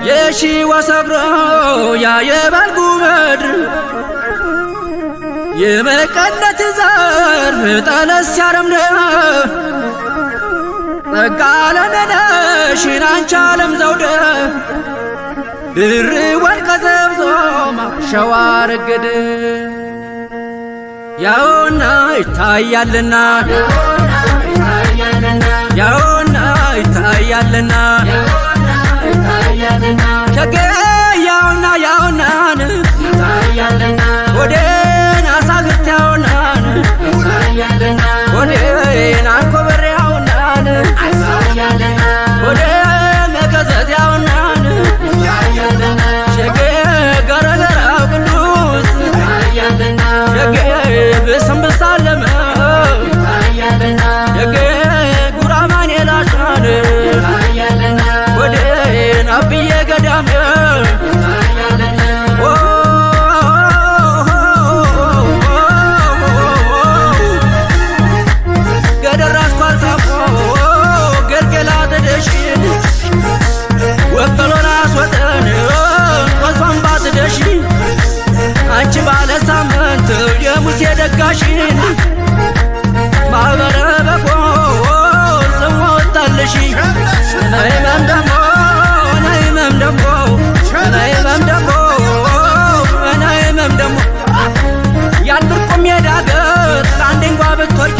የሺዋ ሰግሮ ያ የበልጉ ምድር የመቀነት ዘር ጠለስ ያረምደ ጠቃለነነሽ ናንቻ ዓለም ዘውደ ድር ወርቀ ዘብዞማ ሸዋ ረገድ ያውና ይታያልና ያውና ይታያልና ሸገ ያውና ያውናን ወዴን አሳግት ያውናን ወዴን አንኮበር ያውናን ወዴ መገዘት ያውናን ሸገ ገረገራው ቅዱስ ሸገ ብስምብሳለመ ሸገ ጉራማን የላሻን ወዴን አብዬ ገዳም ገደራስ ኳልታፎ ገልገላ ተደሽን ወቀሎና አስወጠን ቆሷን ባትደሽ አንቺ ባለ ሳምንት የሙሴ ደጋሽን ማኅበረ በቆል ስሞ ወጣልሽ ነይመም ደሞ ነይመም ደሞ ነይመም ደሞ ነይመም ደሞ ያንድርቁ ሜዳ ገጥ አንዴ እንኳ ብትወጪ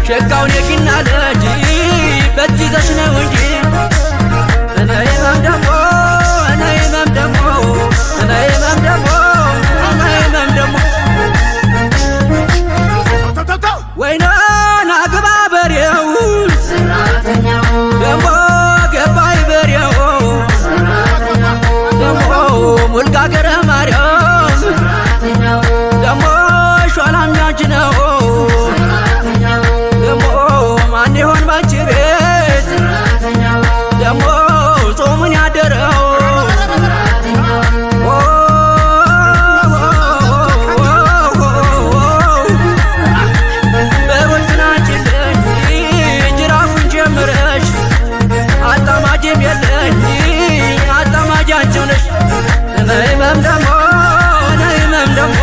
ሸጋውን የኪና ልጅ በእጅ ይዘሽ ነው እንጂ ነይመም ደሞ ነይመም ደሞ ነይመም ደሞ ነይመም ደሞ ወይናን አግባ በሬው ደሞ ገባይ በሬው ደሞ ሙልጋ ገረ ማርያም ደሞ ሿላም ያንቺ ነው ደሞ ማን ይሆን ባንቺ ቤት ደሞ ጾሙን ያደረው ነይመም ደሞ ነይመም ደሞ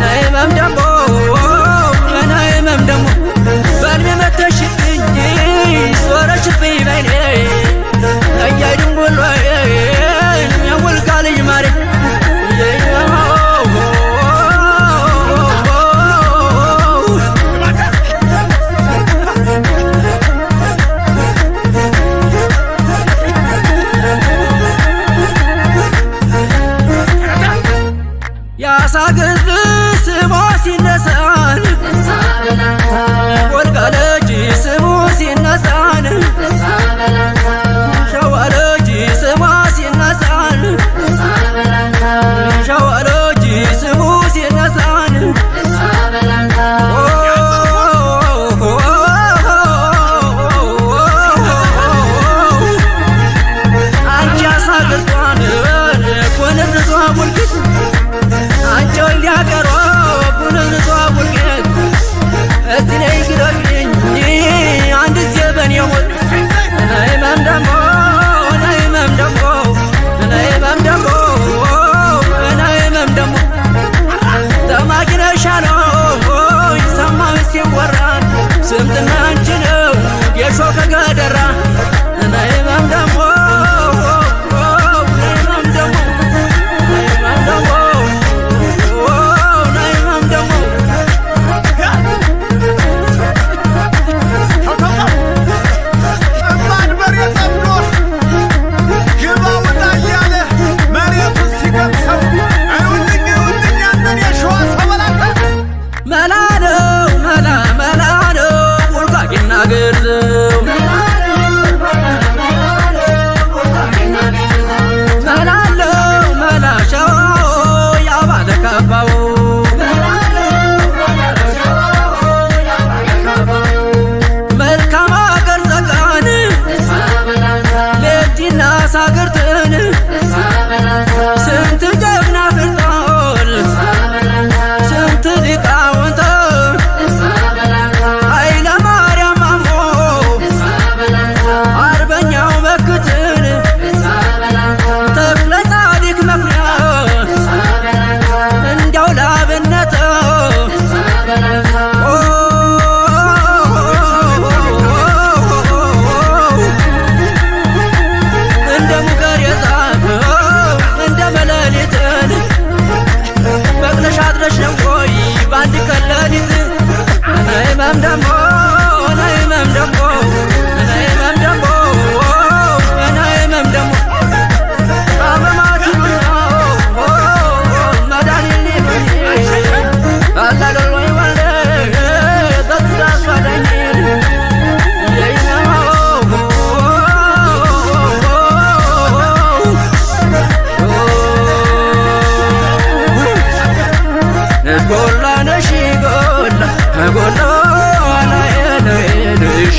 ነይመም ደሞ ነይመም ደሞ በልሜ መተሽብኝ ዞረሽብኝ በይኔ እያይ ድንጉሎዬ የውልጋ ልጅ ማሬ ያሳግዝ ስሞ ሲነሳን ወልጋ ልጅ ስሙ ሲነሳን ሸዋ ልጅ ስሟ ሲነሳን ሸዋ ልጅ ስሙ ሲነሳን አንቺ ያሳግዟን ኮንርሷ ሙልክት አንቺ ወልዲያ ቀሮ ቡንርሷ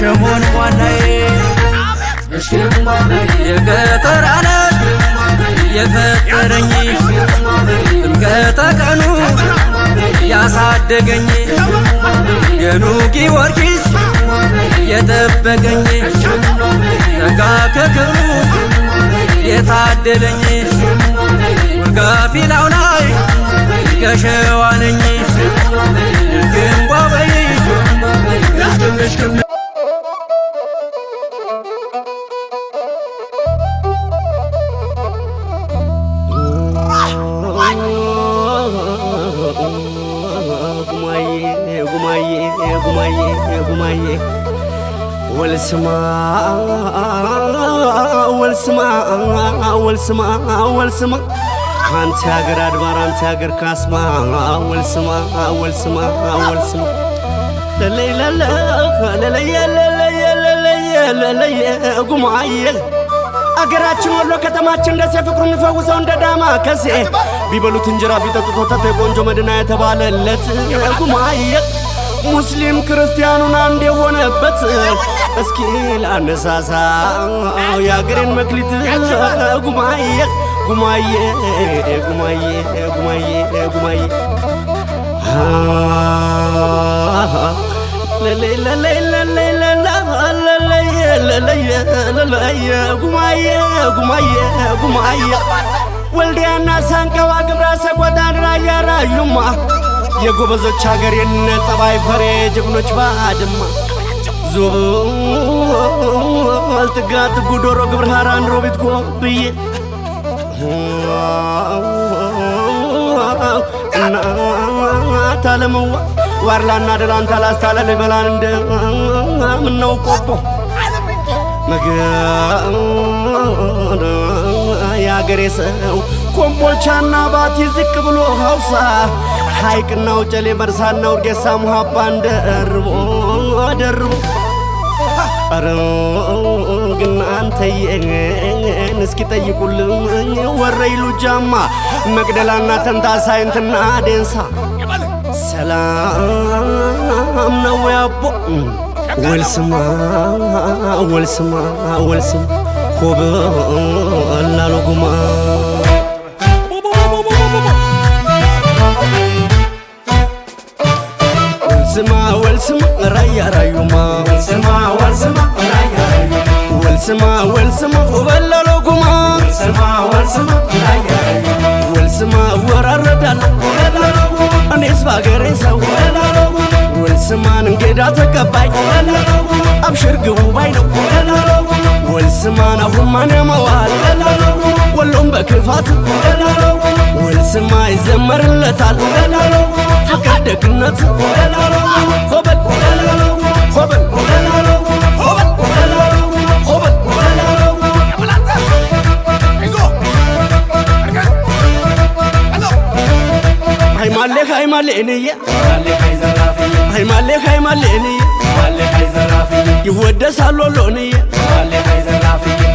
የሸሞን ሟናዬ የገጠር አለት የፈጠረኝ ከጠቀኑ ያሳደገኝ ገኑ ጊዮርጊስ የጠበቀኝ ጠጋ ከክብሩ የታደለኝ ወጋፊላው ላይ ገሸዋነኝ ግንቧበይ ጉማዬ ወልስማ አንተ ያገር አድባር አንተ ያገር ካስማ ወልስማ ጉማዬ አገራችን ወሎ ከተማችን ደሴ ፍቅሩን ፈውሰው እንደ ዳማ ከሴ ቢበሉት እንጀራ ቢጠጡት ወተት የቆንጆ መዲና የተባለለት ጉማዬ ሙስሊም ክርስቲያኑን አንድ የሆነበት እስኪ ላነሳሳው የአገሬን መክሊት ጉማዬ ጉማዬ ወልዲያና ሳንቀዋ ግብረ ሰቆጣን ራያ ራዩማ የጎበዞች ሀገር የነጸባይ ፈሬ ጀግኖች ባድማ ዞል ጥጋት ጉዶሮ ግብረ ሐራን ሮቢት ጎብዬ እናት አለመዋ ዋርላና ደላንታ ላስታለል በላን እንደ ምነው ቆቦ መገና ያገሬ ሰው ኮምቦልቻና ባቲ ዝቅ ብሎ ሐውሳ ሐይቅና ውጨሌ መርሳና ውርጌሳ ሙሃባን ደርቦ ኧረ ግን አንተዬን እስኪ ጠይቁልኝ ወረይሉ ጃማ መቅደላና ተንታ ሳይንትና ዴንሳ ሰላም ነው ያቦ ወልስማ ኮበላሎ ጉማ ወልስማ ራያ ራዩማ ወልስማ ኮበላሎ ጉማ ወልስማ ወራረዳለሁ እኔስ ባገሬ ሰው ወልስማን እንግዳ ተቀባይ አብሽር ግቡ ባይ ነው ወልስማን አሁን ማን ያመዋል ወሎም በክፋት ወልስማ ይዘመርለታል ፍቅር ደግነት ሆበል ሃይማሌንዬ ይወደሳል ወሎንዬ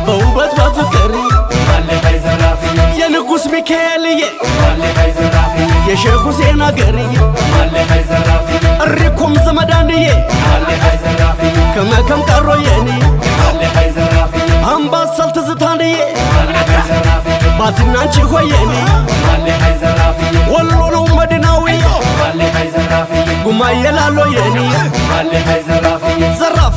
በውበት በፍቅር የንጉሥ ሚካኤልዬ የሼክ ሁሴን አገርዬ እሪኩም ዘመዳንዬ ከመከም ቀሮየንዬ አምባሰል ትዝታንዬ ባትናንቺ ሆየንዬ ወሎ ነው መዲናውዬ ጉማዬ ላሎየንዬ ዘራፍ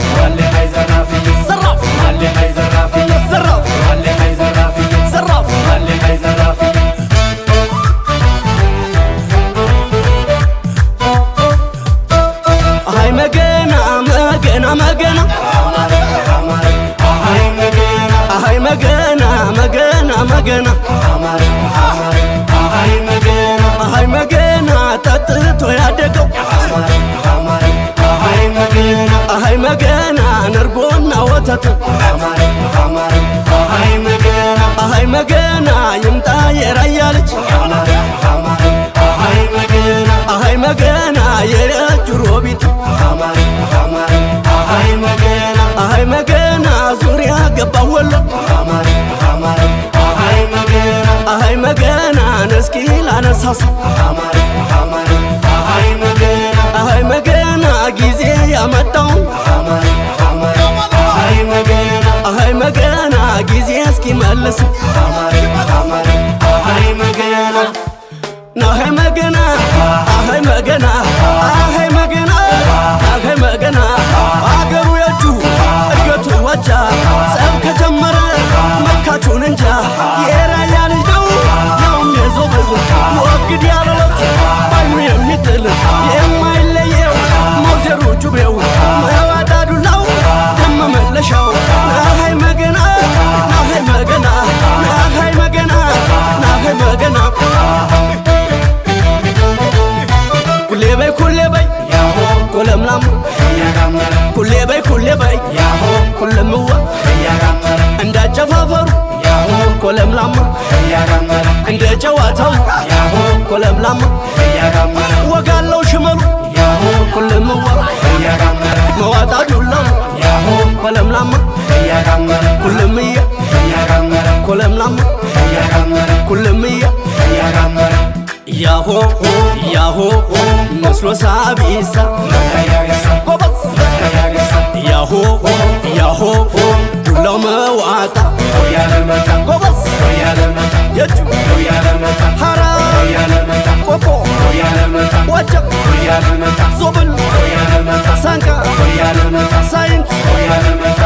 አይ መገና ጠጥቶ ያደገው አይ መገና ነርጎና ወተት አይ መገና ይምጣ የራያ ልጅ አይ መገና የረጁ ሮቢት አይ መገና ዙሪያ ገባ ወሎ አይ መገና እስኪ ላነሳሳ አይ መገና ጊዜ ያመጣው አይመለስም አሃይ መገና ናሃይ መገና አሃይ መገና አሃይ መገና አሃይ መገና አገሩ የጁ እድገቱ ወጃ ጸብ ከጀመረ መካቹን እንጃ የራያ ልጅ ነው ያውም የዞብል ወግድ ያለለት ባይኑ የሚጥል የማይለየው ሞዜሩ ጁቤው መዋዳዱላው ደመ መለሻው ናሃይ መገና ናሃይ መገና ናሃይ መገና ናሃይ መገና ኩሌ በይ ኩለምላም ኩሌ በይ ኩለምዋ እንዳጨፋፈሩ ኩለምላም እንደ ጨዋታው ኩለምላም ወጋለው ሽመሉ ኩለምዋ መዋጣ ዱላው ኩለምላም ኩለምያ ኩለምላም ኩለምያ ያሆ ያሆ መስሎ ሳቢሳ ጎበዝ ያሆ ያሆ ዱላው መዋጣ ጎበዝ የጁ ሐራ ቆጶ ወጀብ ዞብል ሳንቃ ሳይንት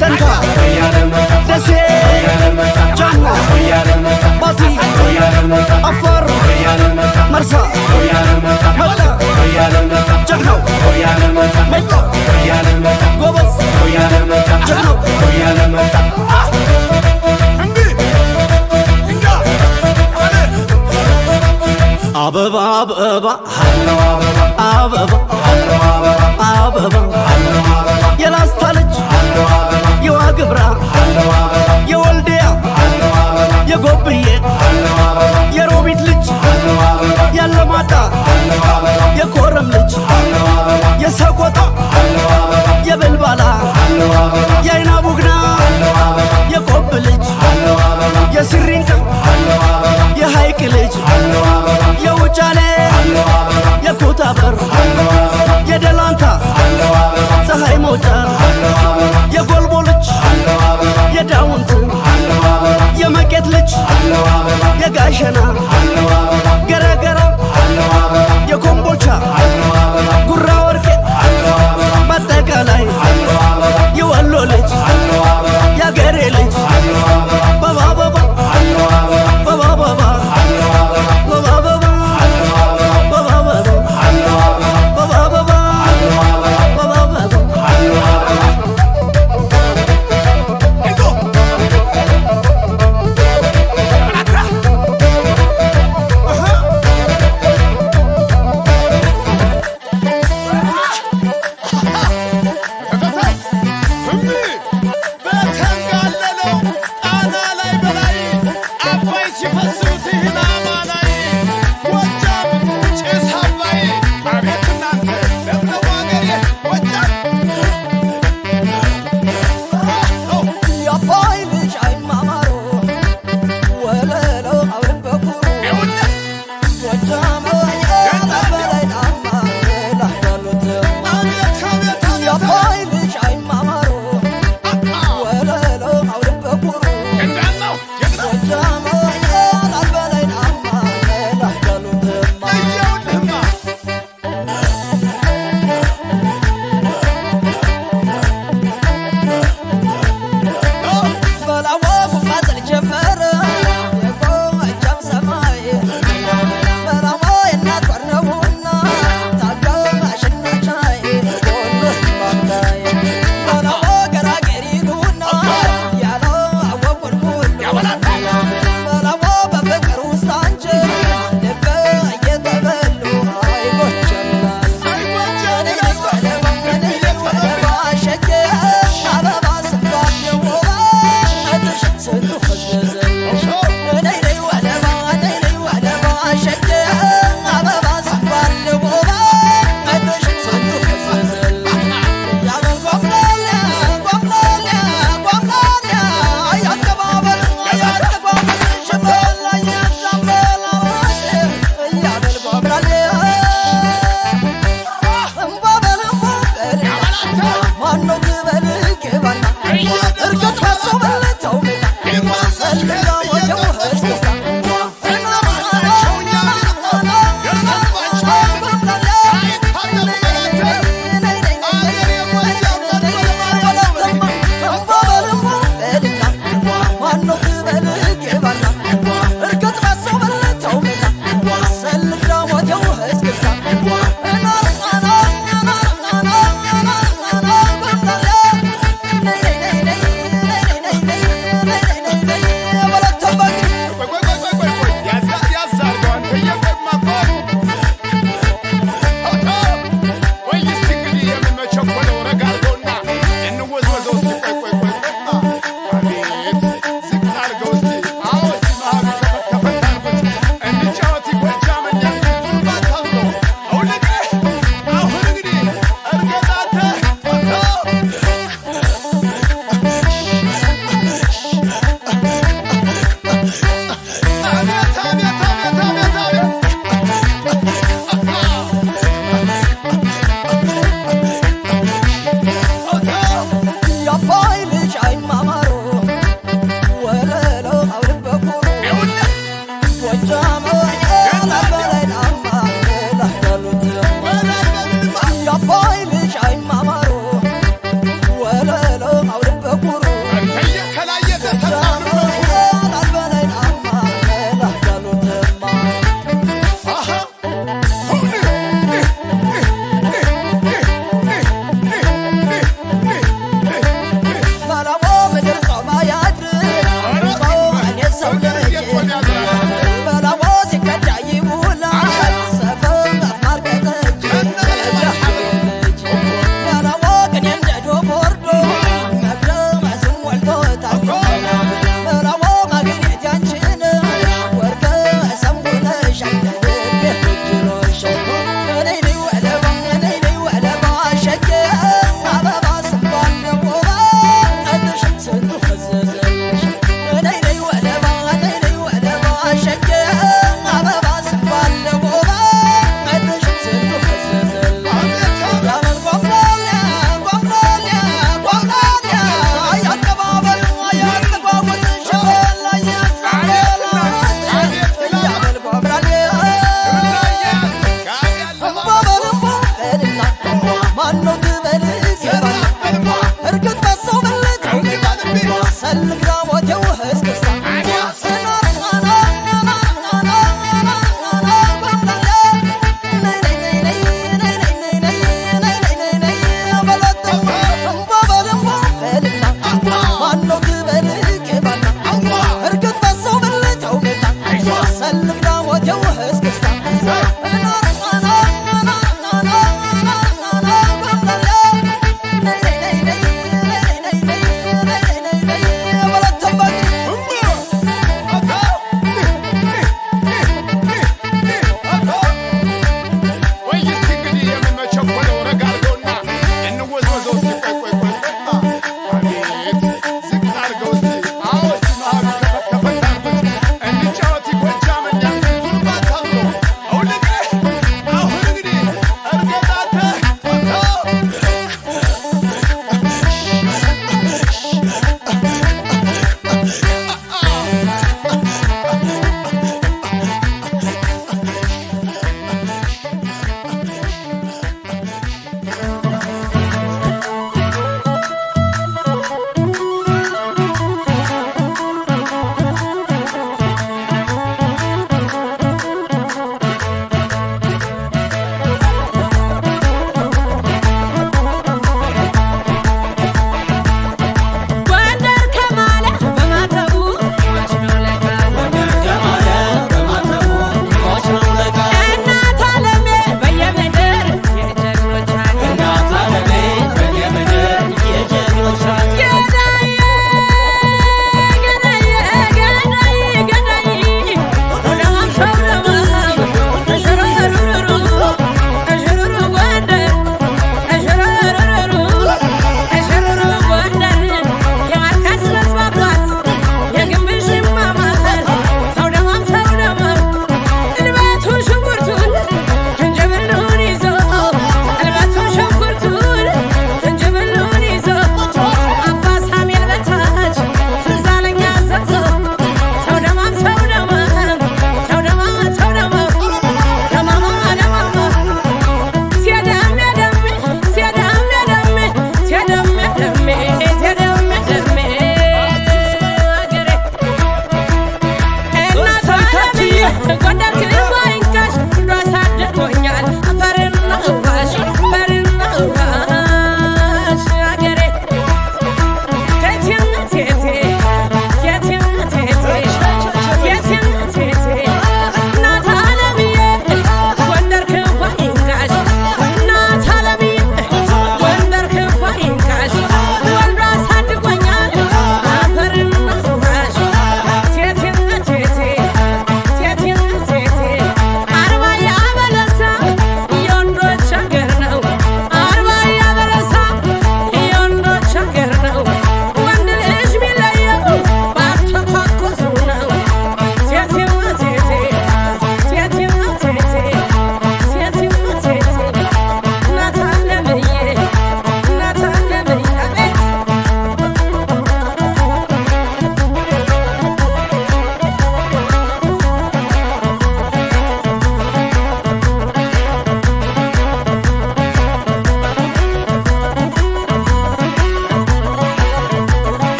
ተንታ ደሴ ጃማ ባቲ አፋር መርሳ መጣ ጀግናው መጣ ጎበዝ ጀግናው አበባ አበባ አበባ አበባ የላስታ ልጅ የዋግብራ የወልዲያ የጎብዬ የሮቢት ልጅ ያለማጣ የኮረም ልጅ የሰቆጣ የበልባላ የአይና ቡግና የቆብ ልጅ የስሪንቃ የሐይቅ ልጅ የውጫሌ የኩታበር የደላንታ ፀሐይ መውጫ የጎልቦ ልጅ የዳውንት የመቄት ልጅ የጋሸና ገረገራ የኮምቦልቻ ጉራ ወርቄ በአጠቃላይ የወሎ ልጅ የአገሬ ልጅ በባበባ በባበባ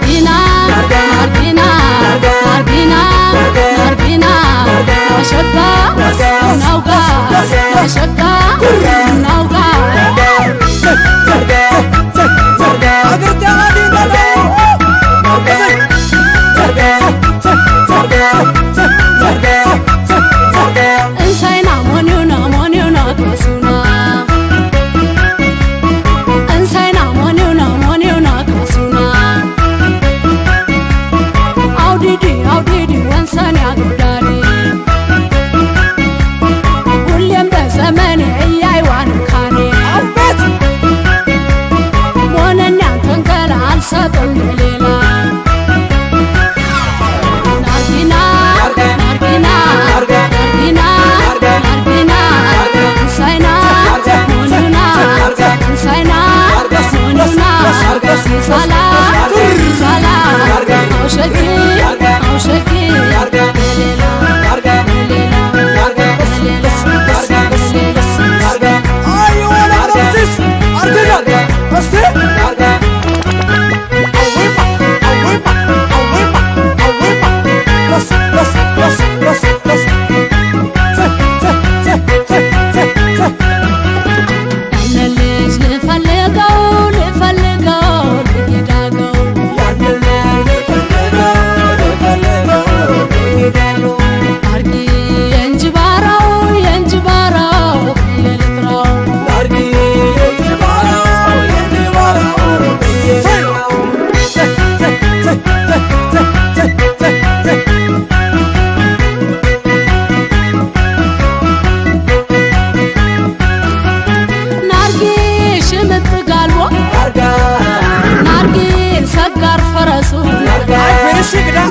ናርጊና ናርጊና ናርጊና ናርጊና አሸጋ ናውጋ አሸጋ ናውጋ እንሳይና ሞኒውና ሞኒውና ከሱና እንሳይና ሞኒውና ሞኒውና ከሱና አውዲዲ አውዲዲ ወንሳን ያጎዳሪ ሁሌም በዘመኔ እያይዋን ካኔ አበት ሞነኛ ተንከላ አልሰጥም ሌላ ናርጊና ናርጊና ናርጊና ናርጊና እንሳይና ሞኒውና እንሳይና ሞኒውና ሳላ ሳላ አውሸጊ አውሸጊ ሌላ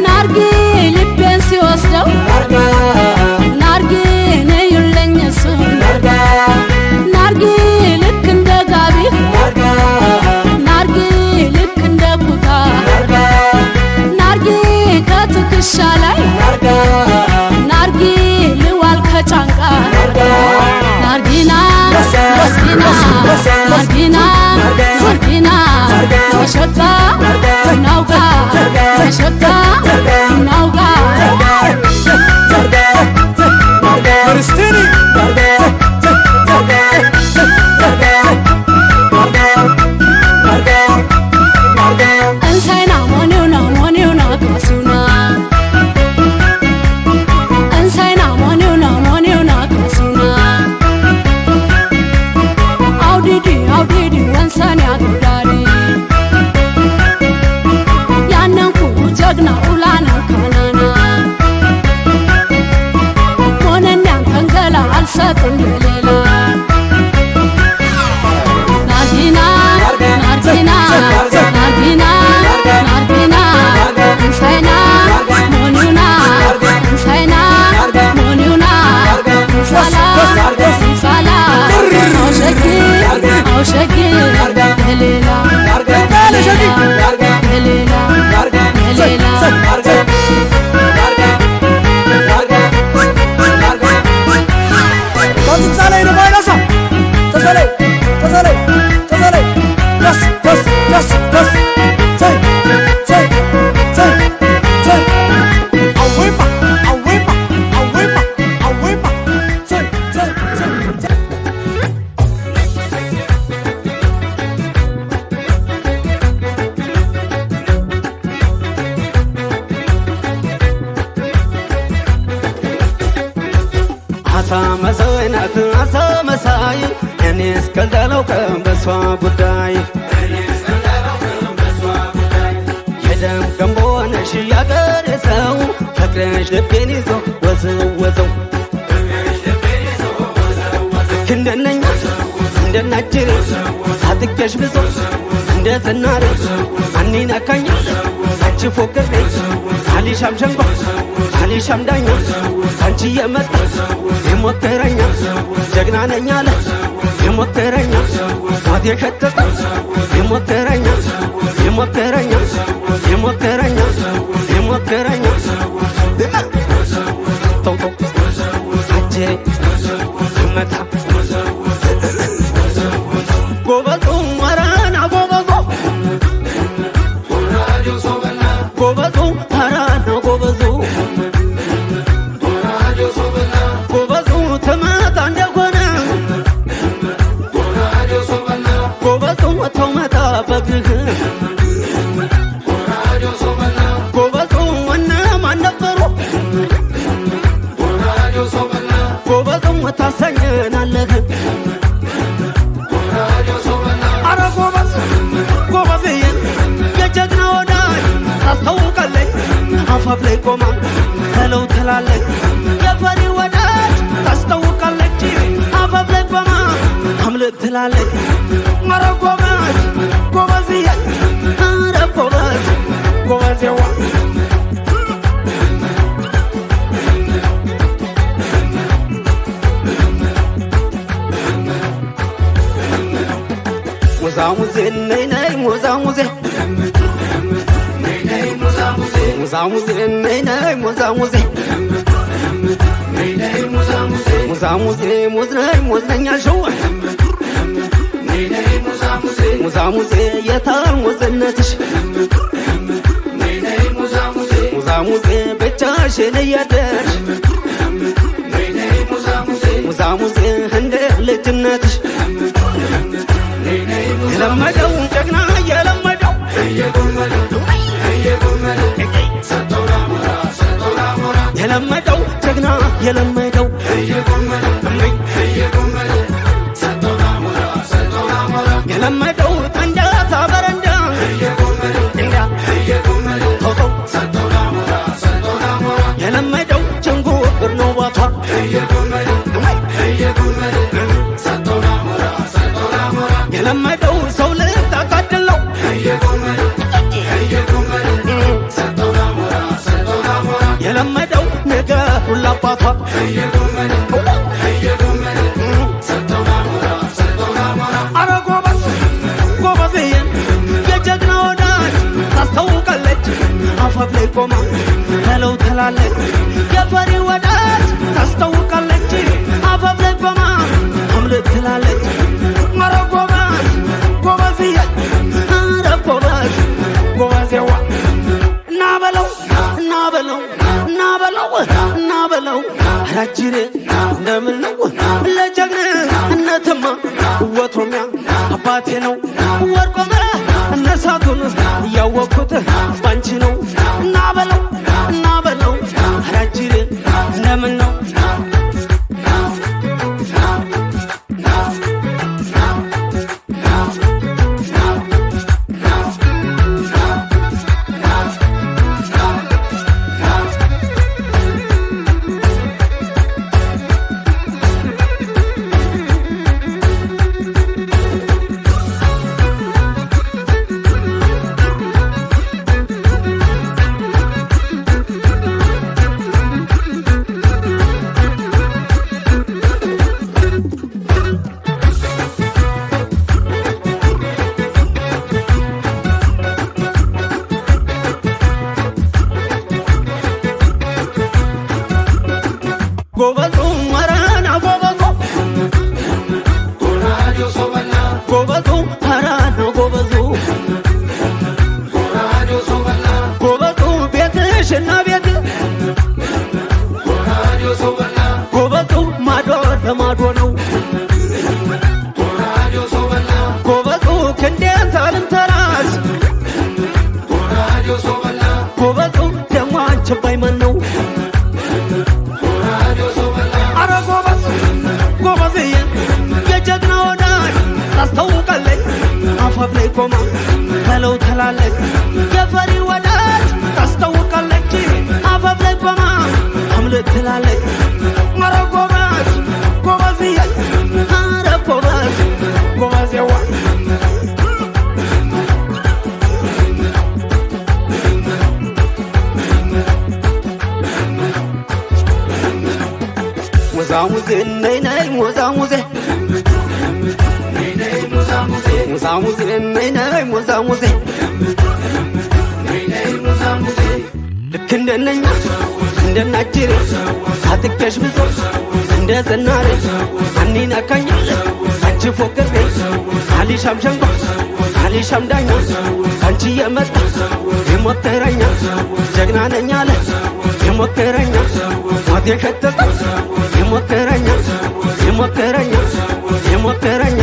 ናርጊ ልቤን ሲወስደው ናርጊ ነዩለኝ እሱ ናርጊ ልክ እንደ ጋቢ ናርጊ ልክ እንደ ኩታ ናርጊ ከትከሻ ላይ ናርጊ ልዋል ከጫንቃ ናርጊና ናርጊና ናርጊና ናርጊና አሸጋ ናውጋ አሸጋ ናውጋ ክርስቲኒ እንሳይና ሞኒውና ሞኒውና ከሱና እንሳይና ሞኒውና ሞኒውና ከሱና አውዲዲ አውዲዲ ወንሳን ያጎዳሪ ያነንኩ ጀግና ኡላና ካናና ሞነኛን ተንገላ አልሰጥም ሌላ ናርጊና ናርጊና ናርጊና ናርጊና እንሳይና ሞኒውና እንሳይና ሞኒውና ሳላ ሳላ አውሸጊ አውሸጊ ሌላ ሌላ አሳመሳይ እኔ እስከልዳለው በሷ ጉዳይ የደም ገንቦ ነሽ ያገሬ ሰው ፍቅርሽ ልቤን ይዞ ወዘወዘው እንደነኛ እንደናጅሬ አጥቄሽ ብዙ እንደ ዝናሬ አኒነካኝ አንቺ ፎቅሬ አሊሻም ሸንጓ አሊሻም ዳኛ አንቺ የመጣ የሞከረኛ ጀግና ነኝ አለ የሞከረኛ ሞት የሸተተ የሞከረኛ የሞከረኛ የሞከረኛ የሞከረኛ ተውቶ አጀሬ መታ ጎበዞ መራና ጎበዞ ጎበዙ አራና ጎበዙ ጎበዙ ተመታ እንደሆነ ጎበዙ ተመታ በግህ ጎበዙ እነማን ነበሩ ጎበዙ ታሰኘናለህ አረ ጎበዝ ጎበዝዬ የጀግና ወዳጅ ታስታውቃለች አፋፍ ላይ ቆማ ተለው ትላለች የፈሪ ወዳጅ ታስታውቃለች አፋፍ ላይ ቆማ አምልጥ ትላለች አረ ጎበዝ ጎበዝዬ አረ ጎበዝ ጎበዝዋ ሙዛሙዜ ነይ ነይ ሙዛሙዜ ሙዛሙዜ ነይ ነይ ሙዛሙዜ ሙዛሙዜ ሙዝ ነይ ሙዝ ነኝ አልሽው ሙዛሙዜ የታል ሙዝነትሽ ሙዛሙዜ ብቻሽን እያደርሽ ሙዛሙዜ እንደ ልጅነትሽ የለመደው ጀግና የለመደው የለመደው ጀግና የለመደው የለመደው ጠንዳታ በረንዳ እንዳ ተውተው የለመደው ጭንጉር ነው ባቷ የለመደው ሰው ልታቃድለው የለመደው ነገር ሁላባቷ አረ ጎበዝ ጎበዝዬ የጀግና ወዳጅ ታስታውቃለች አፋፍ ላይ ቆማ ተለው ትላለች የፈሪ ወዳጅ ታስታውቃለች አፋፍ ላይ ቆማ አምልጥ ትላለች አረ ጎበዝ ጎበዝዬ አረ ጎበዝ ጎበዝዋ እናበለው እናበለው እናበለው እናበለው አራጅሬ እንደምን ነው ለጀግንነትማ ወትሮሚያ አባቴ ነው ወርቆመ እነሳቱን እያወቅኩት ባንቺ ነው እናበለው እናበለው አራጅሬ እንደምን ነው ጎበዙ አራና ጎበዙ ጎበዙ አራና ጎበዙ ጎበዙ ቤትሽና ቤት ጎበዙ ማዶ ለማዶ ነው ጎበዙ ክንዴን ታልንተራስ ጎበዙ ደሞ አንቺን ባይመን ነው አረ ጎበዝ ጎበዝዬ የጀግና ወዳጅ ታስታውቃለች አፋፍ ላይ ቆማ ተለው ትላለች የፈሪ ወዳጅ ታስታውቃለች አፋፍ ላይ ቆማ አምልጥ ትላለች አረ ጎበዝ ጎበዝዬ አረ ጎበዝ ጎበዝዋ ሙዛሙዜ ነይ ነይ ሙዛሙዜ ሙዛሙዜ ነይ ነይ ሙዛሙዜ ልክ እንደነኛ እንደናጅሬ አትከሽ ብዙ እንደ ዘናሬ አኒነካኝ አንቺ ፎቅሬ አሊሻም ሸንጓ አሊ ሸምዳኛ አንቺ የመጣ የሞከረኛ ጀግና ነኝ አለ የሞከረኛ ሞት የሸተተ የሞከረኛ የሞከረኛ የሞከረኛ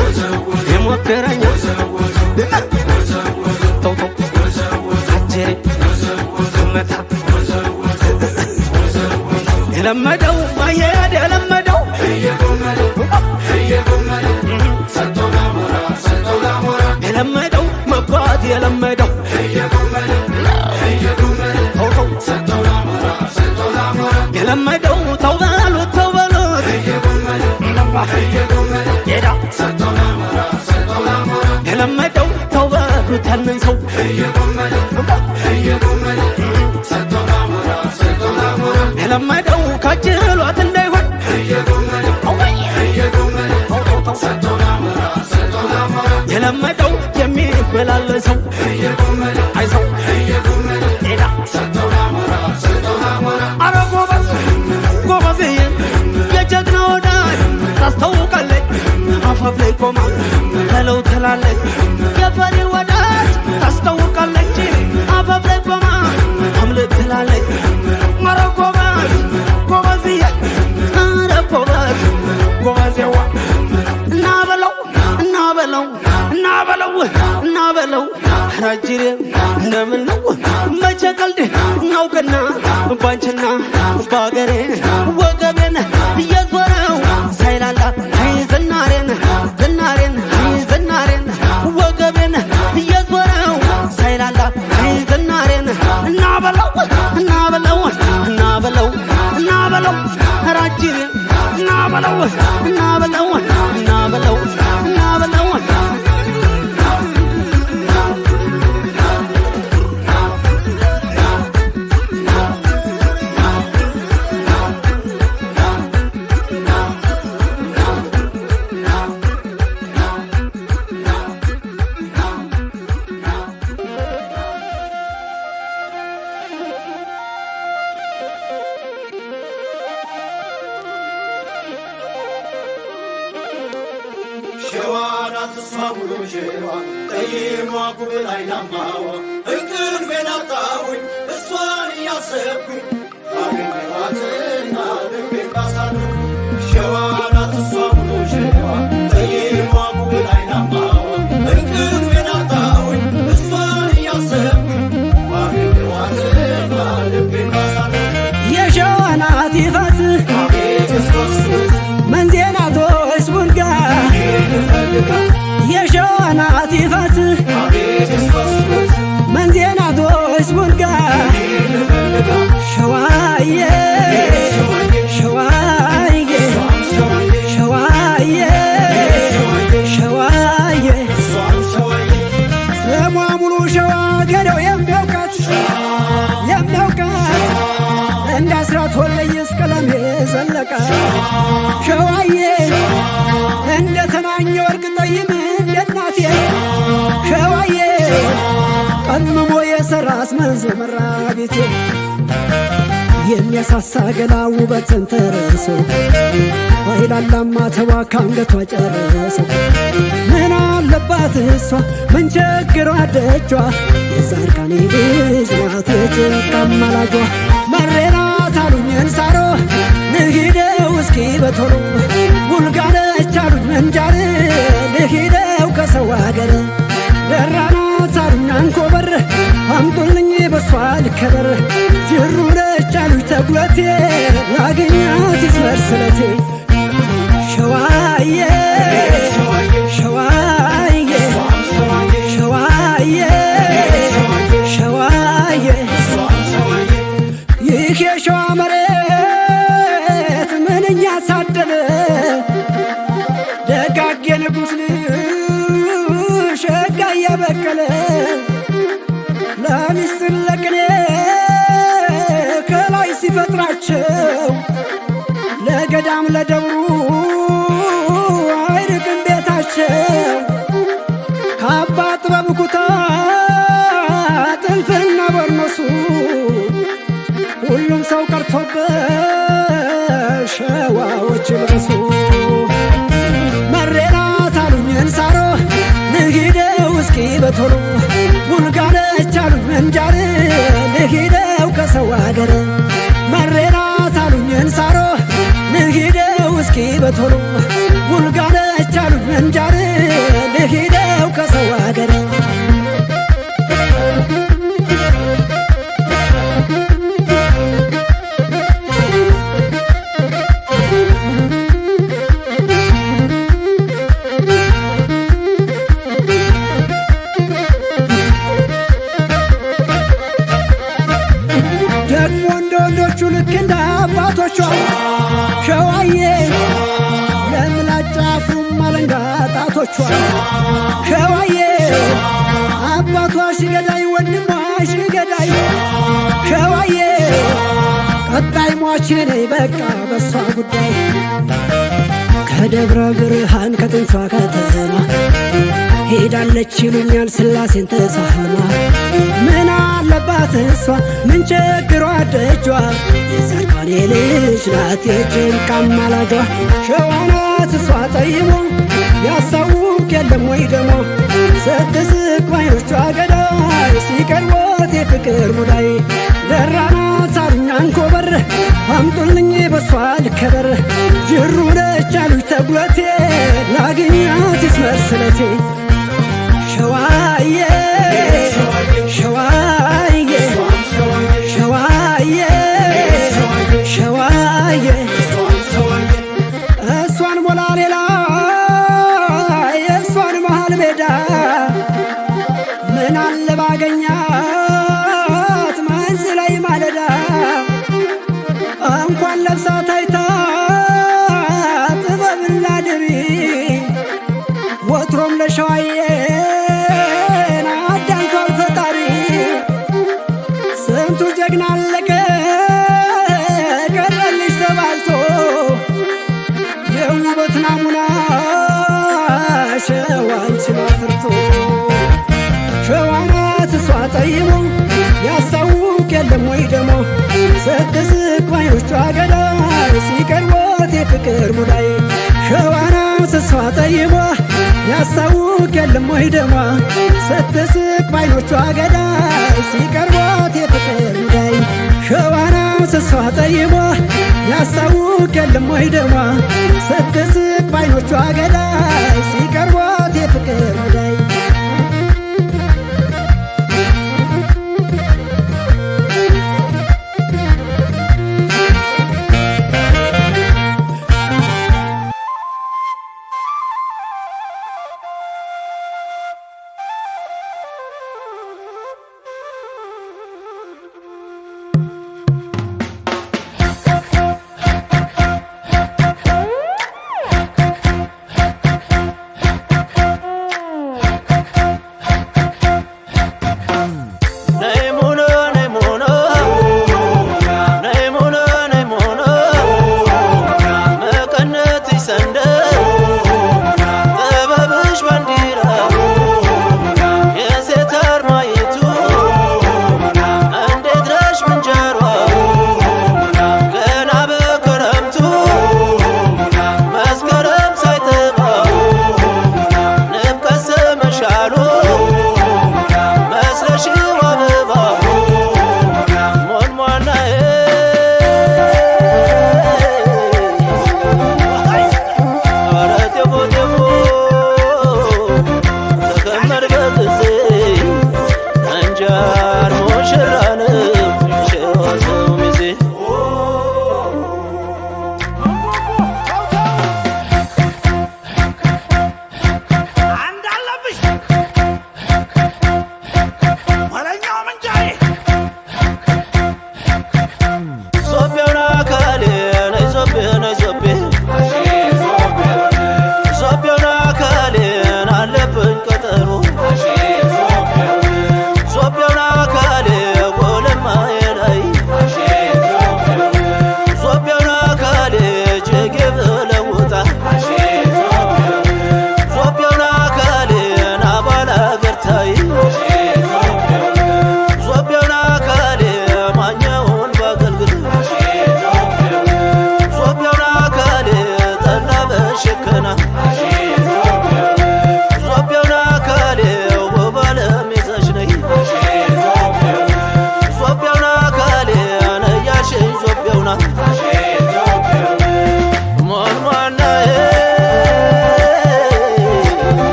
የሞከረኛ ተው አጀሬ መታ የለመደው ማየድ የለመደው የለመደው መጓዝ የለመደው የለመደው ተው በሉት ተው በሉት የለመደው ተው በሉት ያንን ሰው የለመደው ከጅሏት እንዳይሆን የለመደው የሚመላለሰው አይሰው ሄዳ አረ ጎበዝ ጎበዝዬ የጀግና ወዳጅ ታስታውቃለች አፋፍ ላይ ቆማ ተለው ትላለች የፈሪ ወዳጅ ታስታውቃለች አፋፍ ላይ ቆማ አምልጥ ትላለች አረ ጎበዝ ጎበዝዬ አረ ጎበዝ ጎበዝዋ እናበለው እናበለው እናበለው እናበለው ራጅሬ እንደምን ነው መቼ ቀልድ እናውቅና ባንችና ባገሬ ወገቤን እየዞረው ሳይላላ ዝናሬን ዝናሬን ዝናሬን ወገቤን እየዞረው ሳይላላ ዝናሬን እናበለው እናበለው እናበለው እናበለው ራጅሬ እናበለው እናበለው እናበለው እናበለው ሸዋናት ሳሙሉ ሸዋ ጠይሟ ጉብላይ ናማዋ እንቅልፌን አጣሁኝ እሷን እያሰብኩኝ አገኘኋትና ልቤን ባሳልኩኝ ሸዋናት ሳሙሉ ሸዋ ጠይሟ ጉብላይ ናማዋ እንቅልፌን አጣሁኝ እሷን እያሰብኩኝ አገኘኋትና ልቤን ባሳልኩኝ የሸዋናት ይፈት መንዜናቶ እስቡርጋ የሸዋናት ይፈት መንዜናቶ እስቡርጋ ሸዋዬ ሸዋዬ ሸዋዬ ሸዋዬ ስሟ ሙሉ ሸዋ ገደው የሚያውቃት እንደ አስራት ወለየስ ቀለም ዘለቃ ሸዋዬ እንደ ተናኘ ወርቅ ጠይም እንደ እናቴ ሸዋዬ ቀምሞ የሰራስ መንዝ መራ ቤቴ የሚያሳሳ ገላ ውበት ተንተረሶ ባይላላማ ተዋካ አንገቷ ጨረሰው ምን አለባት እሷ ምን ቸግሯ ደጇ የዛርቃኔ ልጅ ናት ጭቃማላጇ መሬናት አሉኝ እንሳሮ ልሂደው እስኪ በቶሎ ውልጋነች አሉኝ መንጃር ልሂደው ከሰው አገር ደራናት አሉኝ አንኮበር አምጡልኝ በሷ ልከበር ጅሩ ነች አሉኝ ተጉለቴ ያገኛት ይስመር ስለቴ ሸዋዬ ሸዋዬ ሸዋዬ ሸዋዬ ይህ የሸዋ መሬት ምንኛ ሳደለ ደጋግ የንጉሥ ልጅ ሸጋ እያበቀለ ለሚስጥር ለቅኔ ከላይ ሲፈጥራቸው ለገዳም ለደብሩ አይርቅም ቤታቸው ካባ ጥበብ ኩታ ጥልፍና በርኖሱ ሁሉም ሰው ቀርቶበት ሸዋዎች ልበሱ መሬናት አሉኝ እንሳሮ ልሂደው እስኪ በቶሎ ውልጋነች አሉኝ መንጃር ልሂደው ከሰው አገር መሬናት አሉኝ እንሳሮ ልሂደው እስኪ በቶሎ ውልጋነች አሉኝ መንጃር ልሂደው ከሰው አገር ሸዋዬ ለምላጭ አፍሩም አለንጋ ጣቶቿ ሸዋዬ አባቷ ሽገዳይ ወንድሟ ሽገዳይ ሸዋዬ ቀጣይ ሟች ነኝ በቃ በሷ ጉዳይ ከደብረ ብርሃን ከጥንቷ ከተማ ሄዳለች ይሉኛል ስላሴን ተሳልማ ምን አለባት እሷ ምን ቸግሯ ደጇ የዛልባኔ ልጅ ናት የጭንቃ አማላጇ ሸዋ ናት እሷ ጠይሞ ያሳውቅ የለም ወይ ደሞ ስትስቅ ባይኖቿ ገዳይ ሲቀርቦት የፍቅር ሙዳይ ደራ ናት አሉኝ አንኮበር አምጡልኝ በሷ ልከበር ጅሩ ነች አሉኝ ተጉለቴ ላግኛት ይስመር ስለቴ ሸዋዬ ሸዋዬ ሸዋዬ ሸዋዬ እሷን ሞላ ሌላ የእሷን መሃል ሜዳ ምን አለ ባገኛት መንዝ ላይ ማለዳ እንኳን ለብሳ ታይታ ጥበብና ድሪ ወትሮም ለሸዋዬ ጀግና አለቀ ቀረልሽ ተባልቶ የውበት ናሙና ሸዋን ችሎ አፍርቶ ሸዋ ናት እሷ ጠይሞ ያሳውቅ የለም ወይ ደሞ ስትስቅ ባይኖቿ ገዳይ ሲቀርቦት የፍቅር ሙዳይ ሸዋ ናት እሷ ጠይሞ ያሳውቅ የለም ወይ ደሞ ስትስቅ ባይኖቿ ገዳይ ሲቀርቦት የፍቅር ሙዳይ ሸዋ ናት እሷ ጠይሞ ያሳውቅ የለም ወይ ደሞ ስትስቅ ባይኖቿ ገዳይ ሲቀርቦት የፍቅር ሙዳይ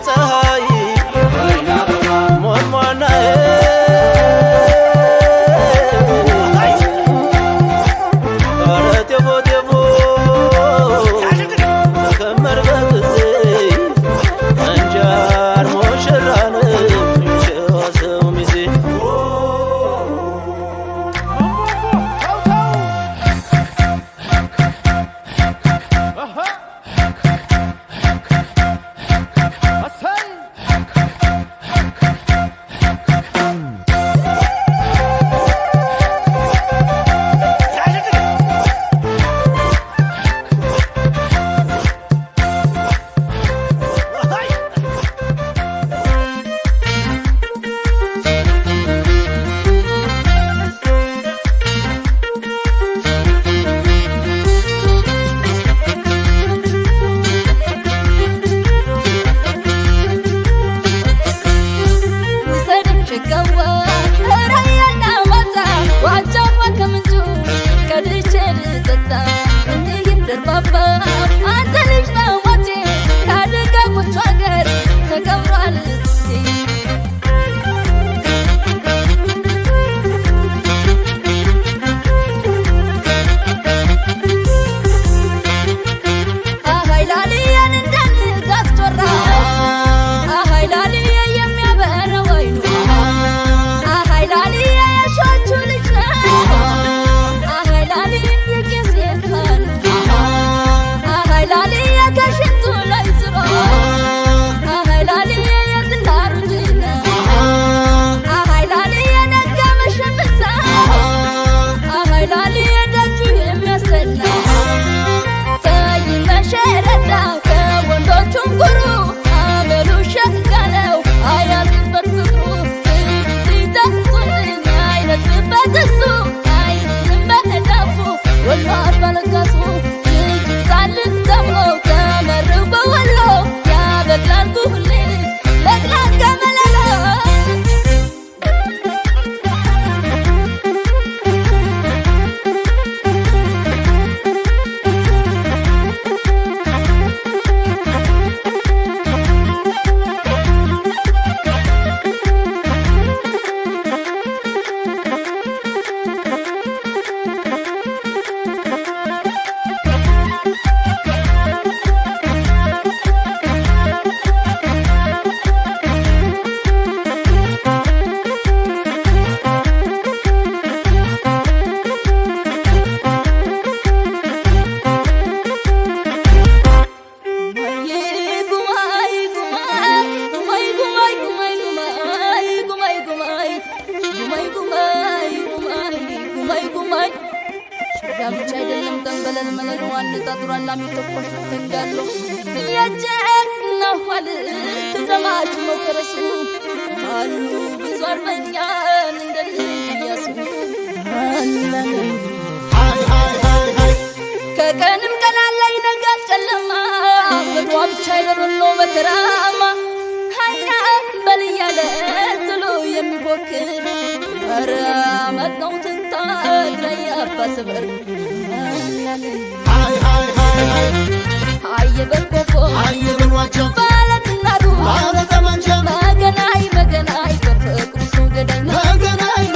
ፀሐይ ሞንሟና ጋብቻ አይደለም ተንበለል መለል ዋን ተጥሯል አሚተቆሽ ተንጋሎ ያጀና ኋል ተዘማች መከረሱ አሉ ብዙ አርበኛን እንደልያሱ ከቀንም ቀን ላይ ነጋል ጨለማ ወዷ ብቻ አይደለም መከራማ ሃያ በልያለ ጥሎ የሚፎክር ኧረ መጣው ያባሰበር አየበቆፎ አየበሏቸው ባለትናዱ ባለተመንቸ መገናይ መገናይ በፍቅሩ ሰው ገዳይ መገናይ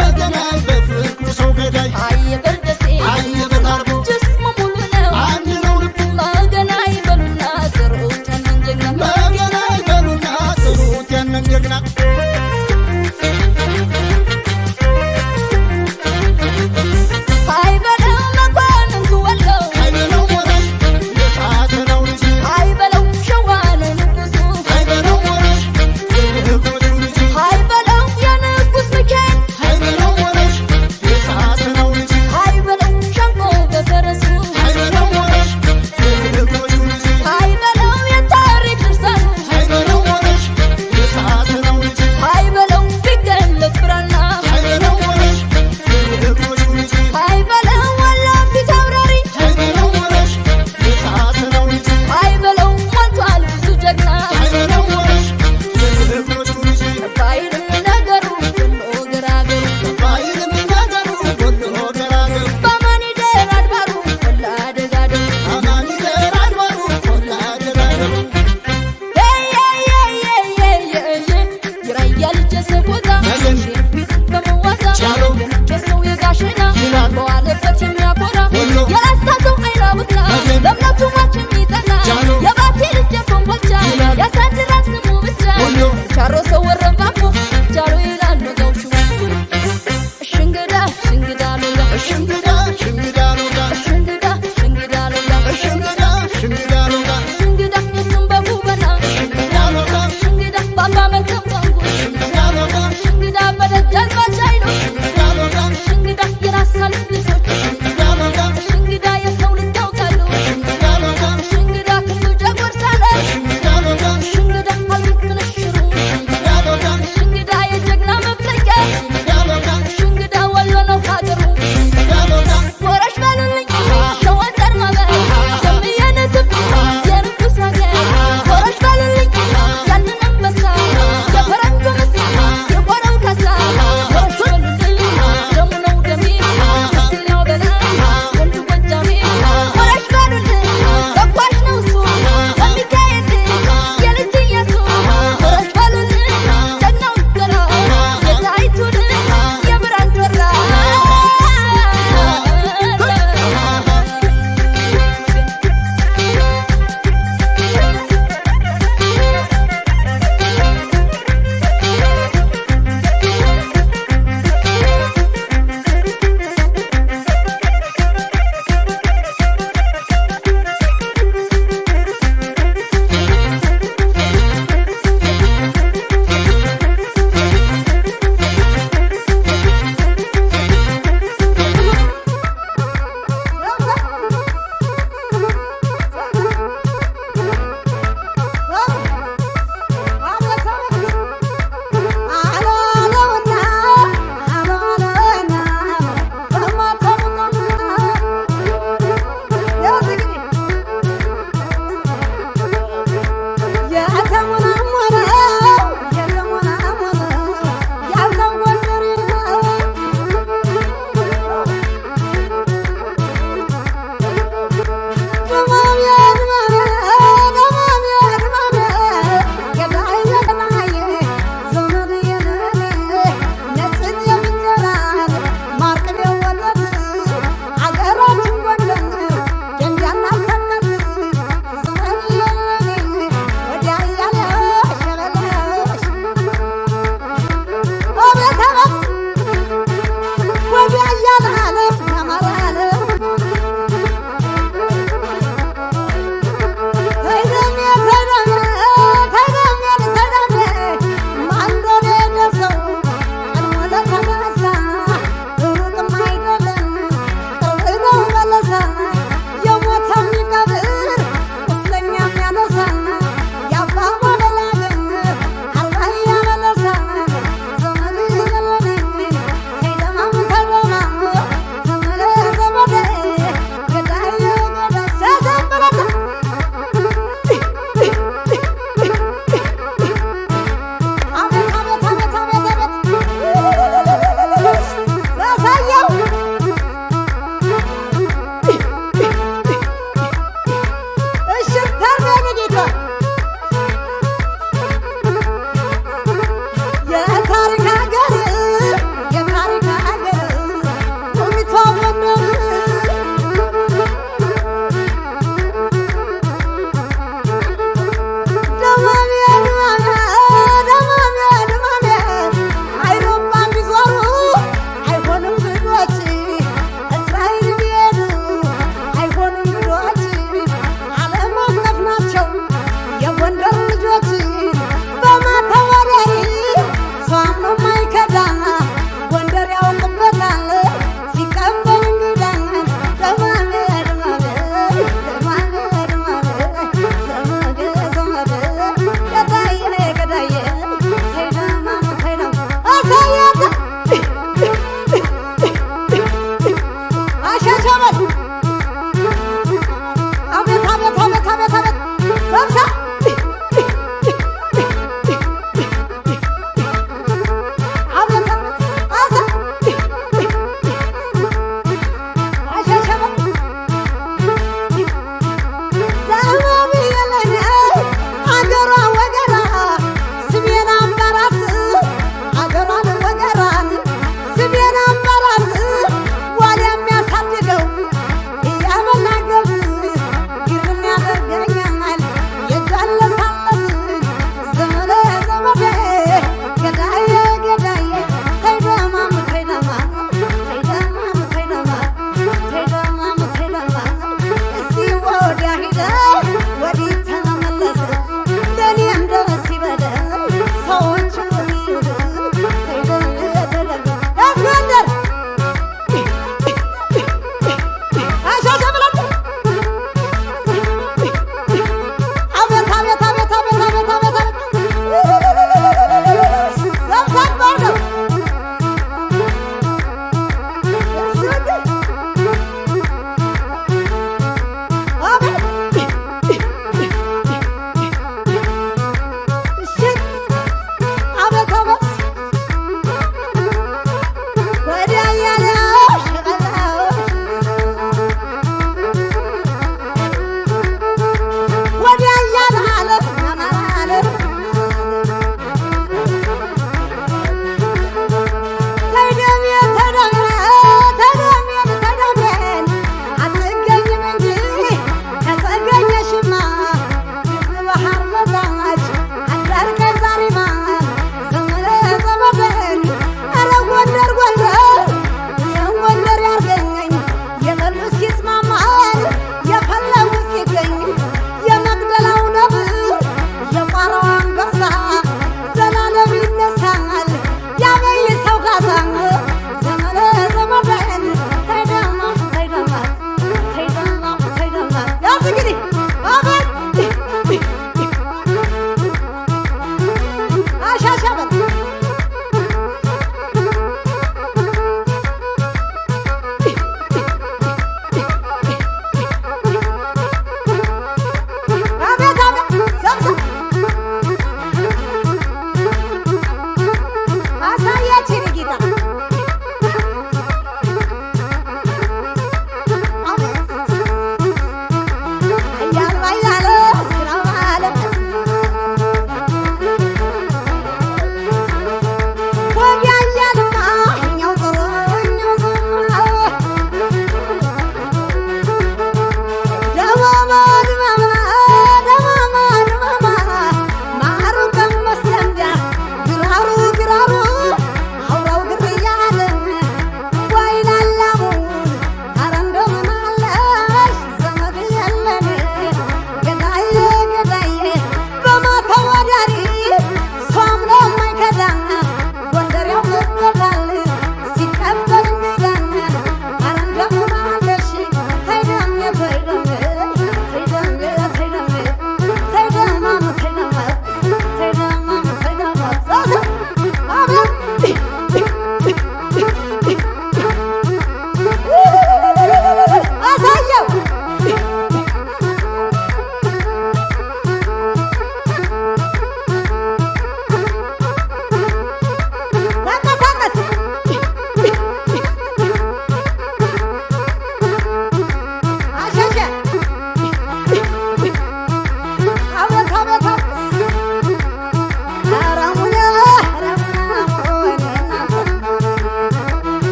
በፍቅሩ ሰው ገዳይ አየበልደሴ አየበታርቦ ጅስሙ ሙሉ ነው አንድ ነው ልቡ መገናይ በሉና ጥሩት ያንን ጀግና መገናይ በሉና ጥሩት ያንን ጀግና I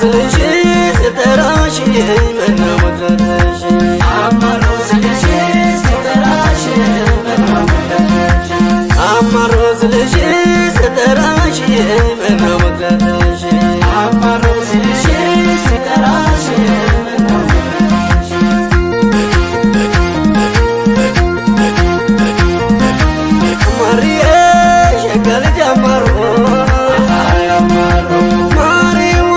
ስልሽ ስጠራሽ ምነው መቅረትሽ አማሮ ስልሽ ስጠራሽ ምነው መቅረትሽ አማሮ ስልሽ ስጠራሽ ምነው መቅረትሽ አማሮ ስልሽ ስጠራሽ ምነው መቅረትሽ ማሪዬ ሸጋ ልጅ አማሮ ማሪዋ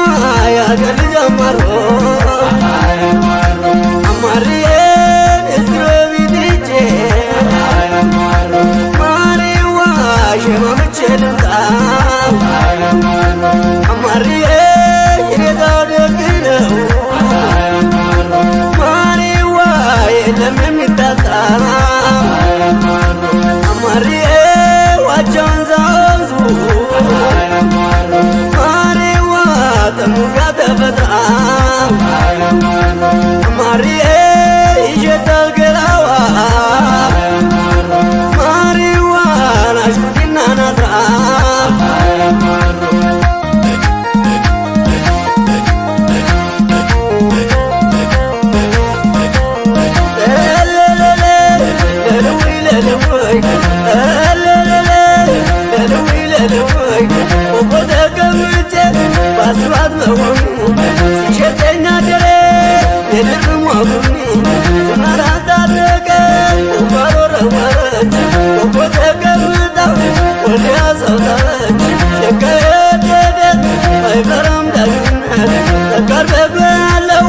ያገር ልጅ አማሮ አማሪዬ እስሮ ቢትቼ ማሪዋ ሸማምቼ ልምጣ አማሪዬ የኔታው ደግ ነው ማሪዋ የለም የሚታጣ አማሪዬ ዋጃውን ዛዙ ማሪዋ ተሙጋ ተፈጥራ ማሪዬ ይሸታል ገላዋ ማሪዋ ናሽኩቲና ናትራ ባስባት መሆኑ ሲሸተኛ ደረ የድርሟ ቡኒ ስናራታደቀ ባሮረወረች ቆቦ ተቀምጣ ወዲያ ሰውታች የከየደደት አይፈራም ዳግነት ተቃርበበያለው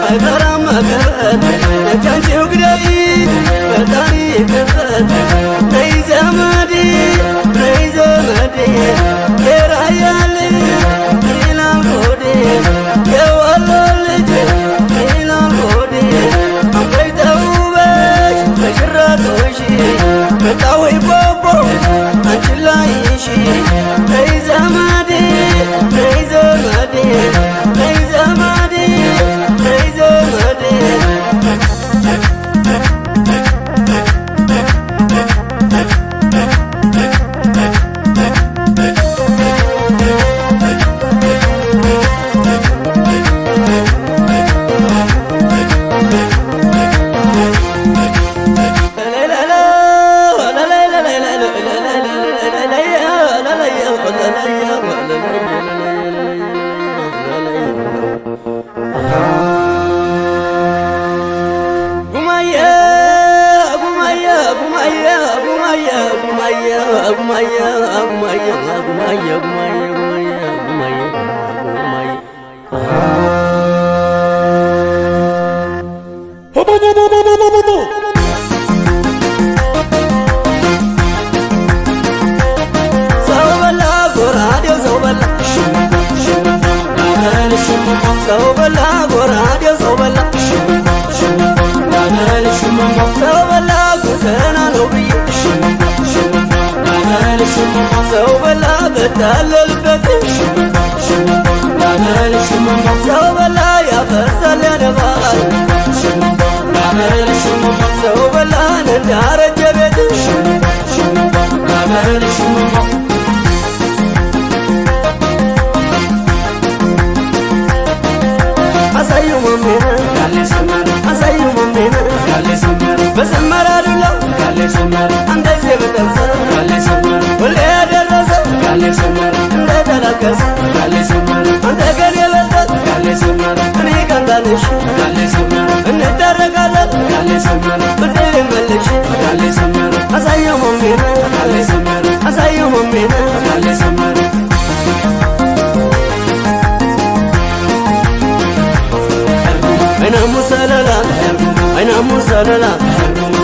አይፈራም መከረት ነቻንቺው ግደይ ፈጣሪ ክፈት ነይ ዘመዴ ነይ ዘመዴ የራያ ልጅ ይላል ሆዴ የወሎ ልጅ ይላል ሆዴ አንበይ ተውበሽ በሽራቶሽ መጣወይ ቦቦ አንቺን ላይሽ ነይ ዘመዴ ነይ ዘመዴ ነይ ዘመዴ ነይ ዘመዴ ሰው በላ ጎራዴው ሰው በላ ሰው በላ ጉተና ነው ብዬ ሰው በላ በታለልበት ሰው በላ ያፈርሳል ያነባል ሰው በላ እንዳረጀ ቤት አሳዩ መሜነ አሳዩ መሜነ በሰመራ ዱላ እንደዚህ በጠብሰ ሁሌ ያደረሰ እንደተላከሰ አንተ ገን የበልጠት እኔ ቀንዳንሽ እንዳረጋለን ብድር መልሽ አሳዩ መሜነ አሳዩ መሜነ አይናሙ ሰለላ አይናሙ ሰለላ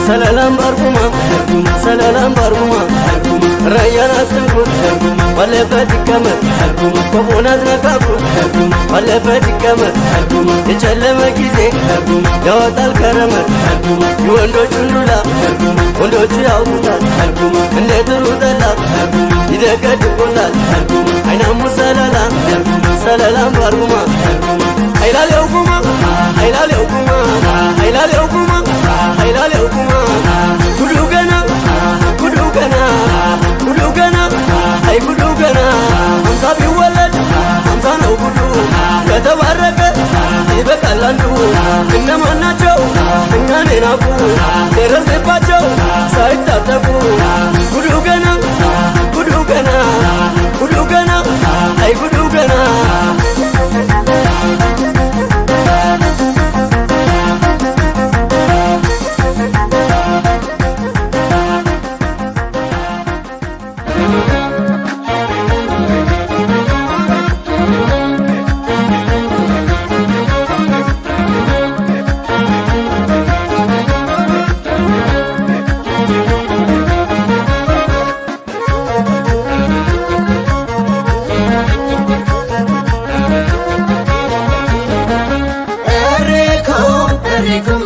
ሰለላም ባርጉማ ሰለላም ባርጉማ ራያን አትንኩት ባለበት ይቀመጥ ኮቦናት ነካኩ ባለበት ይቀመጥ የጨለመ ጊዜ ያወጣል ከረመት የወንዶቹን ዱላ ወንዶቹ ያውቁታል እንደ ጥሩ ጠላት ይደቀድቁታል አይናሙ ሰለላ ሰለላም ባርጉማ ኃይላሌው ጉማ ኃይላሌው ጉማ ኃይላሌው ጉማ ኃይላሌው ጉማ ጉዱ ገና ጉዱ ገና ጉዱ ገና አይ ጉዱ ገና 50 ቢወለድ 50 ነው ጉዱ ከተባረከ ይበቃል አንዱ እነማን ናቸው እኛን የናቁ ደረስንባቸው ሳይታጠቁ ጉዱ ገና ጉዱ ገና ጉዱ ገና አይ ጉዱ ገና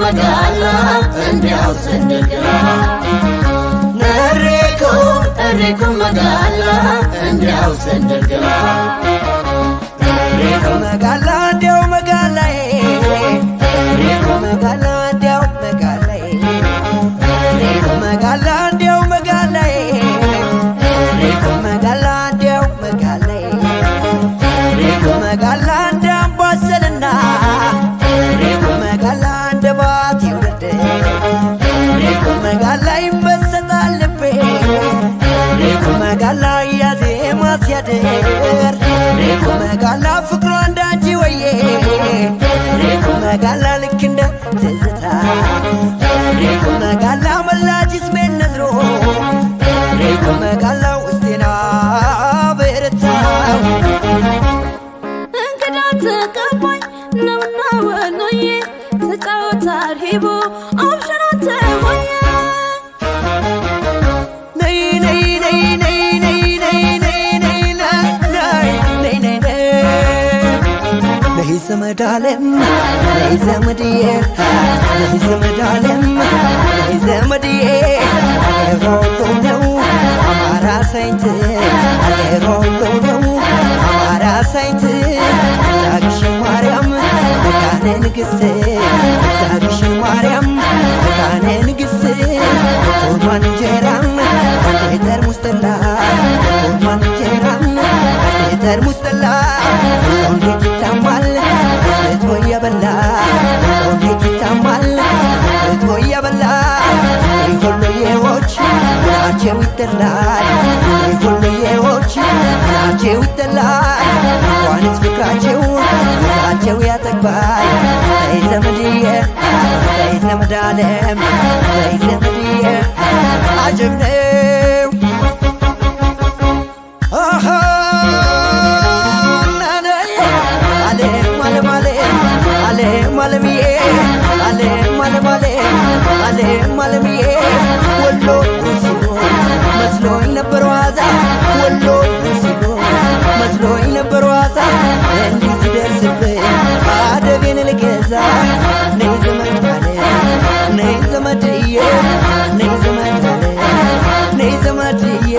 magala endiao sendekla Nareko magala endiao sendekla Nareko magala endiao magala Nareko magala endiao magala Nareko magala endiao magala Nareko magala endiao magala Nareko magala endiao baselna Nareko magala ደባት ይወደ ሬኮ መጋላ ይመሰጣል ልቤ ሬኮ መጋላ ያዜማ ሲያደር ሬኮ መጋላ ፍቅሯ እንዳንቺ ወዬ ሬኮ መጋላ ልክ እንደ ትዝታ ሬኮ መጋላ መላጅስ ሜን ነዝሮ ሬኮ መጋላ ውስጤና በረታው እንግዳ ተቀባይ ነውና ወሎዬ ተጫወታል ሂቦ አብሽራተ ሆየ ነይ ነይ ነይ ነይ ነይ ነይ ነይ ነይ ነይ ነይ ነይ ዘመድ ዓለም ነይ ዘመድዬ ነይ ዘመድ ዓለም ነይ ዘመድዬ ሮቶ ነው አማራ ሳይንት ሮቶ ነው አማራ ሳይንት ዛግሽ ማርያም መካነ ንግሥት ዛግሽ ማርያም መካነ ንግሥት ቁርባን እንጀራም ጠርሙስ ጠላ ቁርባን እንጀራም ጠርሙስ ጠላ እንዴት ይታማል እቶ እየበላ እንዴት ይታማል እቶ እየበላ ሁሉዬዎች ናቸው ይጠላል ሁሉዬዎች ናቸው ይጠላል እንኳንስ ፍቅራቸው ናቸው ያጠግባል ተይ ዘመድዬ ተይ ዘመድ ዓለም ተይ ዘመድዬ አጀብ ነው ማለምዬ ማለምዬ ወሎ ሲሎ መስሎኝ ነበር ዋዛ ወሎ ሲሎ መስሎኝ ነበር ዋዛ እንዲህ ሲደርስብኝ አደቤን ልገዛ ነይ ዘመድ አለ ነይ ዘመድዬ ነይ ዘመድ አለ ነይ ዘመድዬ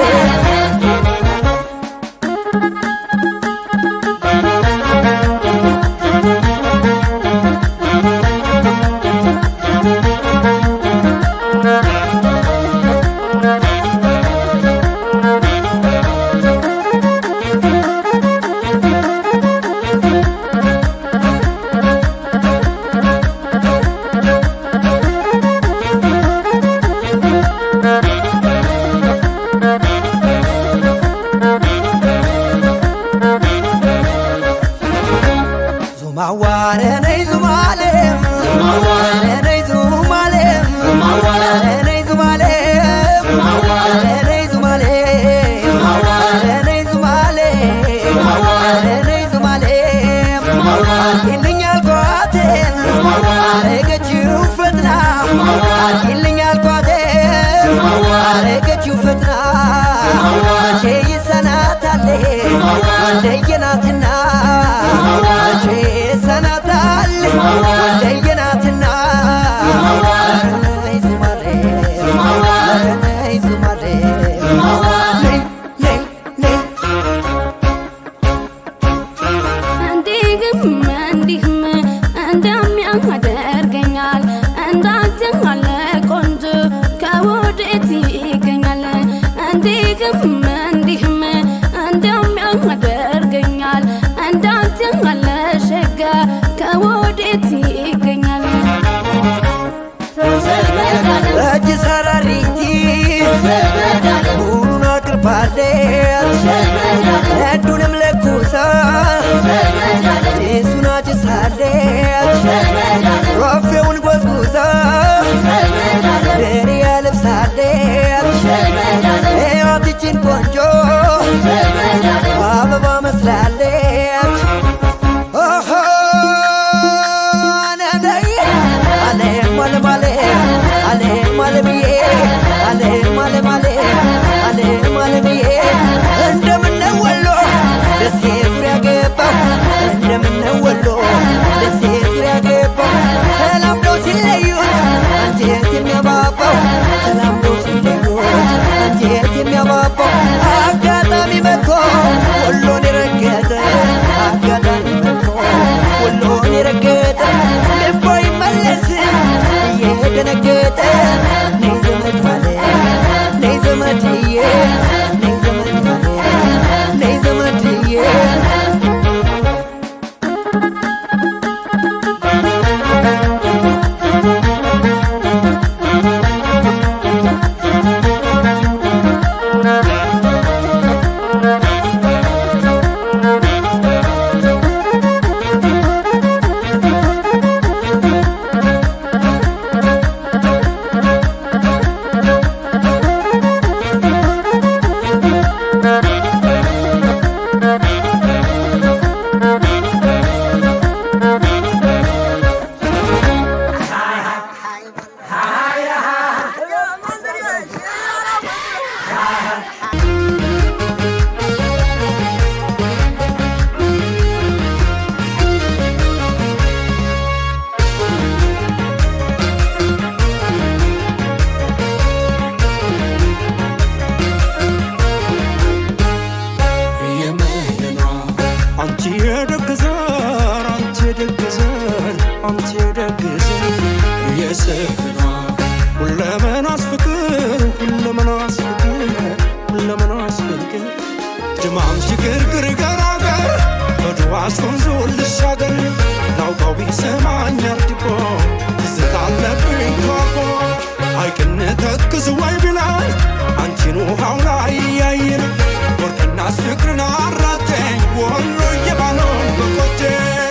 እንደየናትና ሰናታል እንደየናትና ነይ ዝማሬ ነይ ዝማሬ ነይ ነይ ነይ እንዲህም እንደሚያደርገኛል እንዳንተን አለ ቆንጆ ከወዴት ይገኛል እንዲህም እንደሚያደርገኛል እንዳንተን አለ ሸጋ ጸጋ ከወዴት ይገኛል? ጠጅ ሰራሪቲ ቡኑን አቅርባለች ነዱንም ለኩሳ ጭሱን አጭሳለች ሮፌውን ጎዝጉዛ ድሪያ ለብሳለች ሕይወትችን ቆንጆ አበባ መስላለች እንደምነው ወሎ ደሴ ዙሪያ ገባው እንደምነው ወሎ ደሴ ዙሪያ ገባው ተላምደው ሲለዩት አንጀት የሚያባባው ተላምደው ሲለዩት አንጀት የሚያባባው አጋጣሚ መጥቶ ወሎን የረገጠ አጋጣሚ መጥቶ ወሎን የረገጠ ልቦ ይመለስም እየደነገጠ ነይ ዘመድ ማለት ነይ ዘመድዬ ነይ ዘመድ ማለት ነይ ዘመድዬ ሁለመናስ ፍቅር ድማም ሽግርግር ገራገር በድዋስ ወንዙ ልሻገር ናውጋው ቢሰማኝ አርድቆ ትዝታ አለብኝ ኳኮ ሐይቅን ተክዝ ወይ ቢላይ አንቺን ውሃው ላይ ያይን ወርቅናስ ፍቅርን አራጨኝ ወሎ የባለውን በቆጨኝ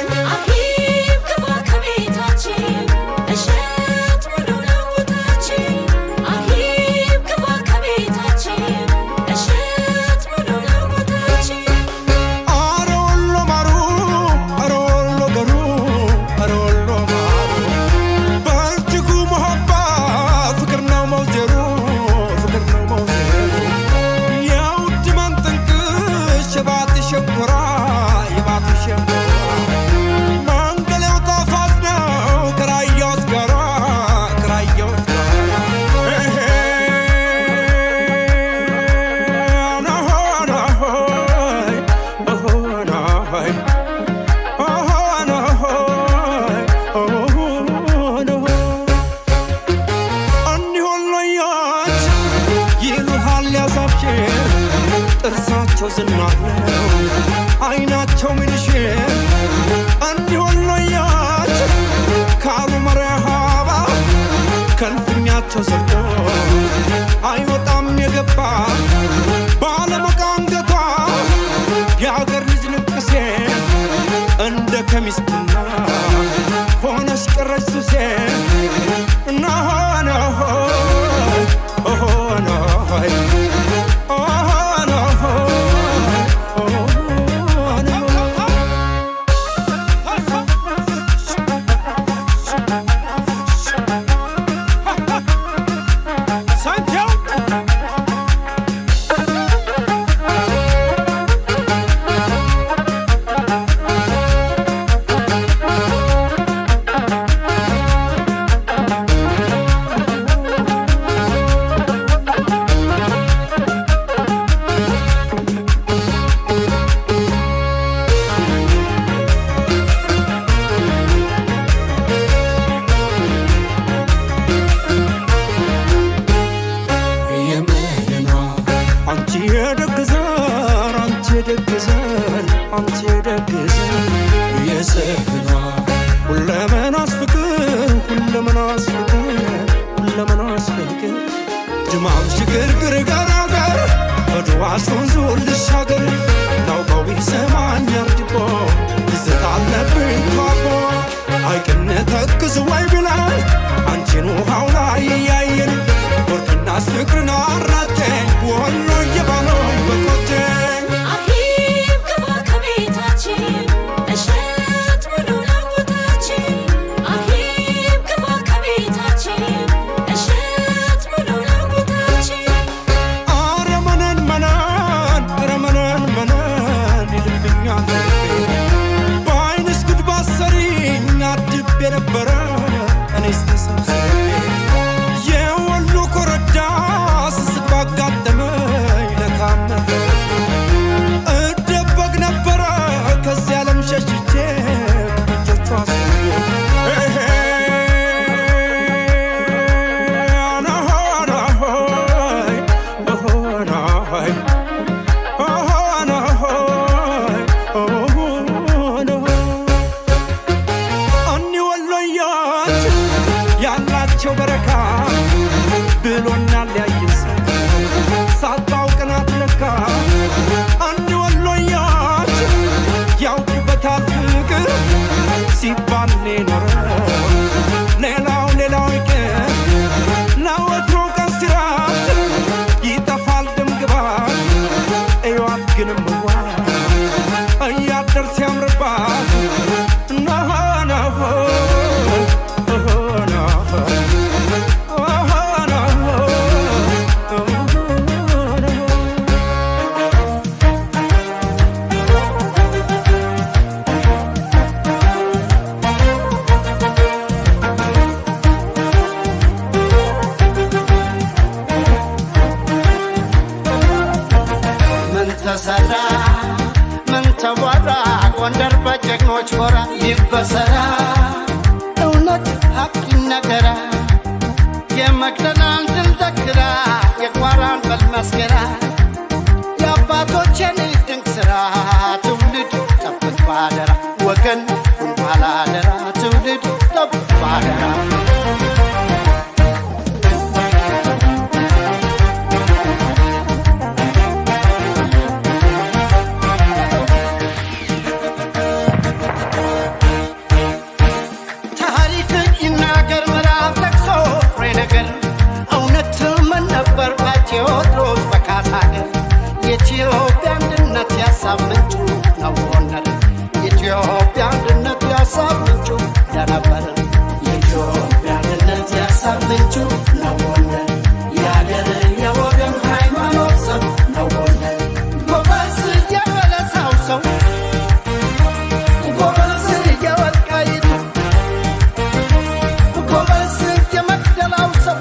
ጥርሳቸው ዝናር ነው አይናቸው ምንሽ እንዲሆን ሎያች ካሉ መረሃባ ከልፍኛቸው ሰርቶ አይወጣም የገባ ባለመቃንገቷ የአገር ልጅ ንቅሴ እንደ ከሚስትና ሆነሽ ቀረች ሱሴ እናሆነ ሆነ አንቺ ደግዘን የሰፍና ግማም ሽግርግር ገራገር በድዋስ ወንዙን ልሻገር ናውጋዊ ሰማኛር ድቦ ትዝታ አለብኝ ቷቦ አይቅነት ተክዝ ወይ ብላይ አንቺን ውሃው ላይ እያየን ወርቅናስ ፍቅርን አራጨኝ ወሎ እየባለው በቆጨኝ አሂብ ግባ ከቤታችን እሸት ሙሉ ነው ቦታችን አሂብ ግባ ከቤታችን እሸት ሙሉ ነው ቦታችን አረመነን መነን ይልብኛል በአይንስ ጉድ ባሰሪኝ አድቤ ነበረ እኔስ ተሰብስቤ የወሎ ኮረዳ ስስቅ ባጋጠመኝ ለታመመ እደበቅ ነበረ ከዚህ ዓለም ሸሽቼ እጆቿ እኒ ወሎያች ያላቸው በረካ ብሎኛል ያየን ሰው ሳታውቅናት ለካ እኒ ወሎያች ያውቁበታል ፍቅር ሲባል ኖረ ሌላው ይቅር ለወትሮ ቀን ሲራት ይጠፋል ድምግባት እዩዋት ግን ምዋ እያደር ሲያምርባት ምን ተሰራ ምን ተወራ ጎንደር በጀግኖች ጎራ ይበሰራ እውነት ሀቅ ይነገራ የመቅደላን ድል ዘክራ የቋራን በል መስገራ የአባቶችን ድንቅ ሥራ ትውልድ ጠብቅ ባደራ ወገን ሁን ባላደራ ትውልድ ጠብቅ ባደራ ታሪክ ይናገር ምዕራፍ ጠቅሶ ፍሬ ነገር እውነት ምን ነበር በቴዎድሮስ በካሳ ሀገር የኢትዮጵያ አንድነት ያሳብ ምንጩ ነው ጎንደር የኢትዮጵያ አንድነት ያሳብ ምንጩ እንደነበር የኢትዮጵያ አንድነት ያሳብ ምንጩ ነው ጎንደር የአገር የወገን ሃይማኖት ሰው ነው ጎንደር ጎበዝ የበለሳው ሰው ጎበዝ የወልቃይቱ ጎበዝ የመቅደላው ሰው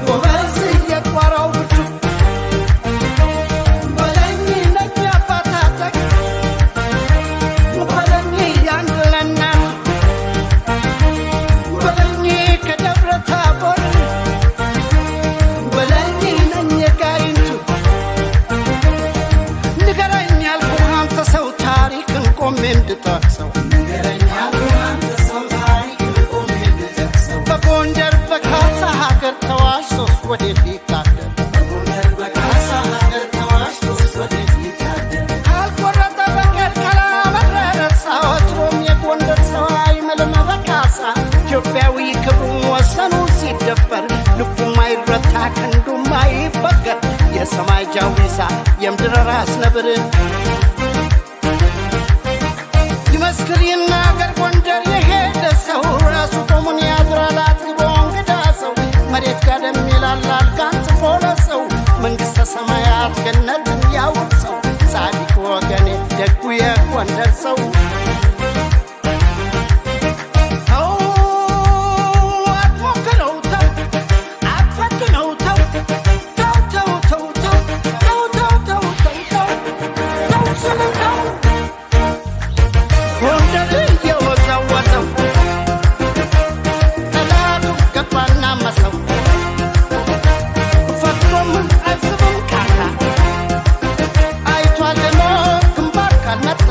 ጎበዝ የቋራው ብቹ በለኝ ነኝ አባታጠቅ በለኝ ያንድ ለእናት በለኝ ከደብረ ታቦር በለኝ ነኝ የጋይንቱ ንገረኝ ያልኩህ አንተ ሰው ታሪክን ቆሜ እንድጠቅሰው ንገረኝ ያልኩህ አንተ ሰው ታሪክን ቆሜ እንድጠቅሰው በጎንደር በካሳ ሀገር ተዋሽቶስ ወዴት ሊታደር በጎንደር በካሳ ሀገር ተዋሽቶስ ወዴት ሊታደር ካልቆረጠ በቀር ካላመረረ ወትሮም የጎንደር ሰው አይምልም በካሳ ኢትዮጵያዊ ክብሩን ወሰኑ ሲደፈር ልቡ ማይረታ ክንዱ ማይበገር የሰማይ ጃዊሳ የምድር ራስ ነብር ይመስክር ይናገር ጎንደር የሄደ ሰው ራሱ ቆሙን ያድራል አጥግቦ እንግዳ ሰው መሬት ጋደም ይላል አልጋን ጥፎ ለሰው መንግሥተ ሰማያት ገነትን ያውርሰው ጻድቅ ወገኔ ደጉ የጎንደር ሰው ተው አትሞክረው ተው አትፈትነው ተው ተው ተው ተው ተው ተው ተው ተው ተው ተው ስለ ተው ጎንደር እየወዘወዘው ጠላቱ ገባና መሰው ፈጥሮም አይስብም ቃታ አይቷል ግንባር ካልመጣ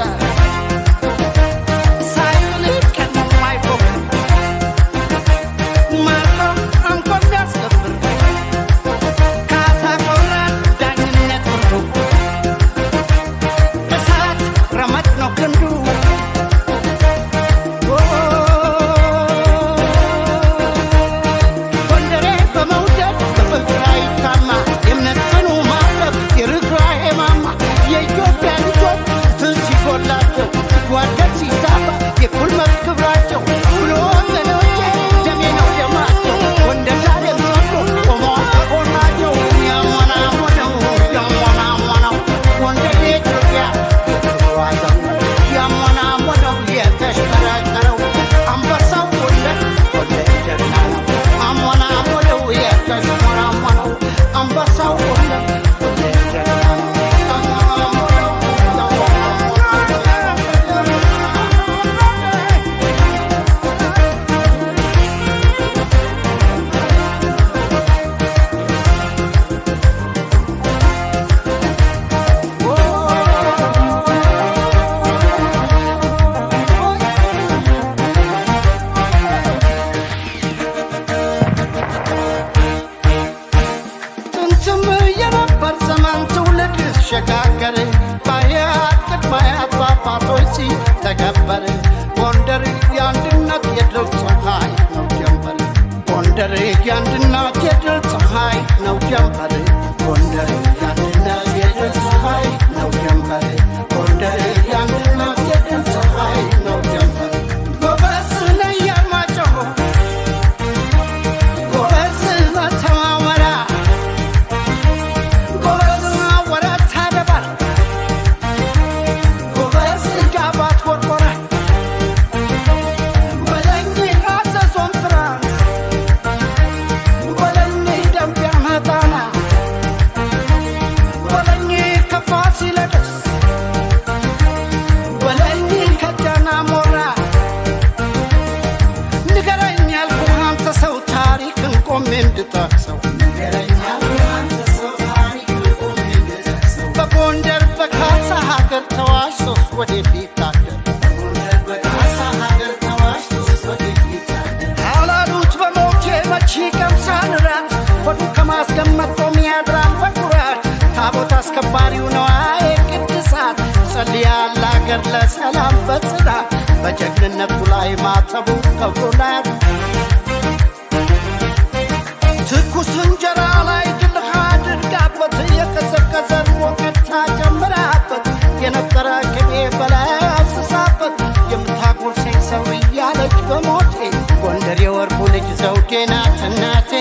ሲጓደል ሲዛባ የኩል መብት ክብራቸው ብሎ ወገኖቼ ደሜ ነው ደማቸው ጎንደር ዛሬም ጸንቶ ቆመዋል ከጎናቸው ያሞናሞነው ያሞናሞነው ጎንደር የኢትዮጵያ ዋዛው ያሞናሞነው የተሽከረከረው አንበሳው ጎንደር ጎንደር ጀግና ነው አሞናሞነው የተሽሞናሞነው አንበሳው ጎንደር ጎንደር ጀግና ነው ሸጋገር ባያት ቅድማያት በአባቶች ተከበረ ጎንደር የአንድነት የድል ፀሐይ ነው ጀንበር ጎንደር የአንድነት የድል ፀሐይ ነው ጀንበር ጎንደር የአንድነት የድል ፀሐይ ነው ጀንበር ጎንደር የአንድነት የድል ፀሐይ ነው ጀንበር ጎበዝ ነኝ ያልማጭሆ ጎበዝ ተማመራ በጎንደር በካሳ ሀገር ተዋሽ ሶስት ወደፊት ታደር አላሉት በሞቴ መቼ ቀምሳን ራት ወዱ ከማስገመት ቆም ያድራል በኩራት ታቦት አስከባሪው ነው ቅድሳት ጸልያል አገር ለሰላም በጽናት በጀግንነቱ ላይ ማተቡ ከብሮላት ትኩስ እንጀራ ላይ ድልህ አድርጋበት የቀዘቀዘን ሞቀታ ጨምራበት የነበረ ቅቤ በላይ አፍስሳበት የምታጎርሰኝ ሰው እያለች በሞቴ ጎንደር የወርቁ ልጅ ዘውዴ ናት እናቴ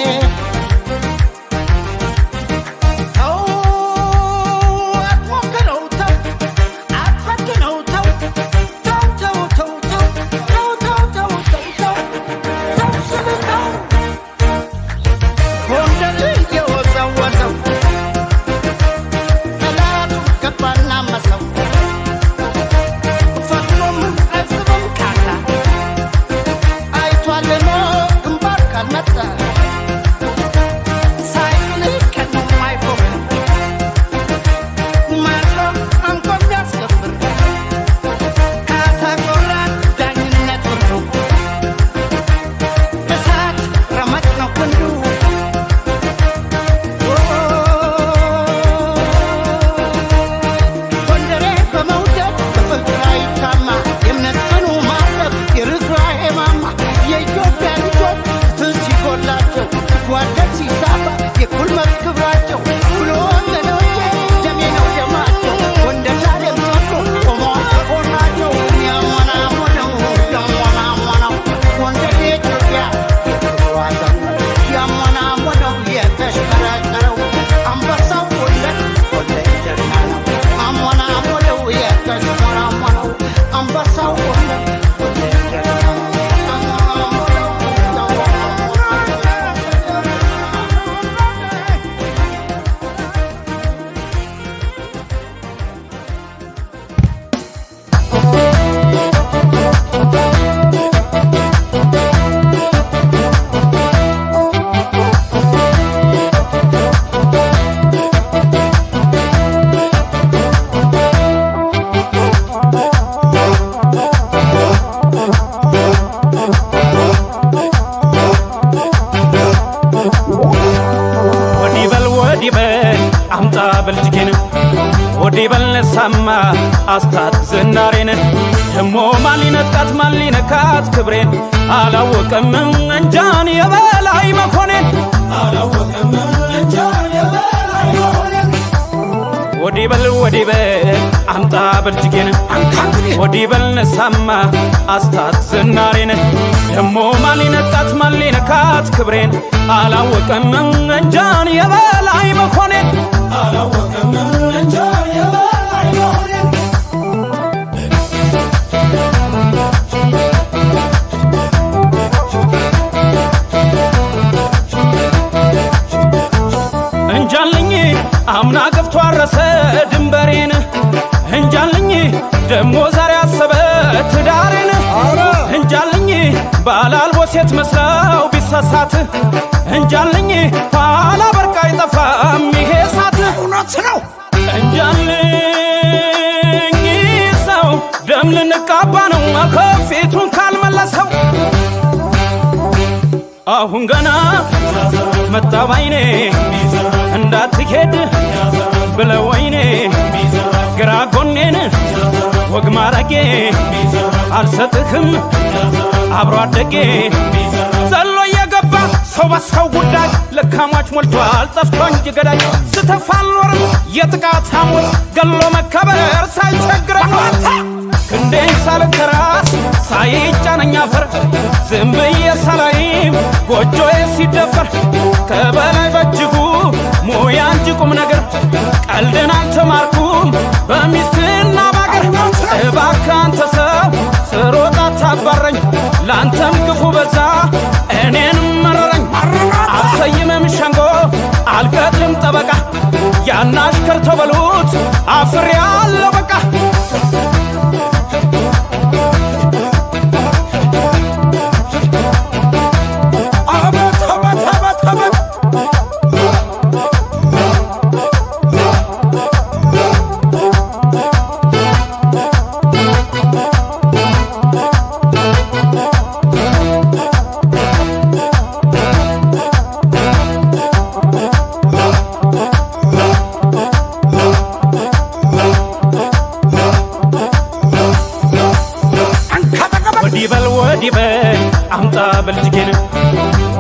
ሰማ አስታት ዝናሬን ደሞ ማሊነጥቃት ማሊነካት ክብሬን አላወቀም እንጃን የበላይ መኮኔን አላወቀም እንጃን የበላይ መኮኔን ወዲበል አምጣ በልጅጌን ወዲበል ነሳማ አስታት ዝናሬን ደሞ ማሊነጣት ማሊነካት ክብሬን አላወቀም እንጃን የበላይ መኮኔን አላወቀም እንጃን የበላይ መኮኔን እንጃልኝ አምና ገፍቶ አረሰ ድንበሬን እንጃልኝ ደሞ ዛሬ አሰበ ትዳሬን እንጃልኝ ባላልቦ ሴት መስለው ቢሳሳት እንጃልኝ ኋላ በርቃ አይጠፋም ይሄ ሳት እውነት ነው እንጃልኝ ሰው ደም ልንቃባ ነው ከፊቱን ካልመለሰው አሁን ገና መጣ ባይኔ እንዳትሄድ ብለው ወይኔ ግራ ጎኔን ወግ ማረጌ አልሰጥህም አብሮ አደጌ ዘሎ የገባ ሰው በሰው ጉዳይ ለካሟች ሞልቷል ጠፍቶ እንጂ ገዳይ ስተፋልኖርም የጥቃት ሐሞት ገሎ መከበር ሳይቸግረኝ ክንዴን ሳልተራስ ሳይጫነኝ አፈር ዝም ብዬ ሳላይም ጎጆዬ ሲደፈር ከበላይ በእጅጉ ሙያ እንጂ ቁም ነገር ቀልድን አልተማርኩም በሚስትና ባገር እባክህ አንተ ሰው ስሮጥ አታባረኝ ላንተም ክፉ በዛ እኔንም መረረኝ አልሰይምም ሸንጎ አልቀጥልም ጠበቃ ያን አሽከር ተበሉት አፍሬያለሁ በቃ ወዲበል አምጣ በልጅጌን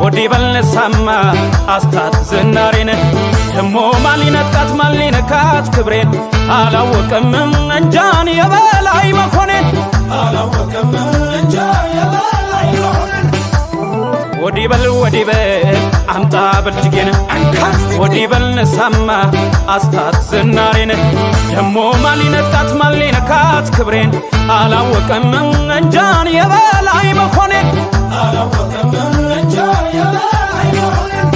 ወዲበል ነሳማ አስታት ዝናሬን ደሞ ማሊነጣት ማሊነካት ክብሬን አላወቀም እንጃን የበላይ መኮኔን አላወቀም እንጃን የበላይ መኮኔን ወዲበል አምጣ በልጅጌን ወዲበል ነሳማ አስታት ዝናሬን ደሞ ማሊነጣት ማሊነካት ክብሬን አላወቀም እንጃን የበላይ መኮኔን አላወቀም እንጃን የበላይ መኮኔን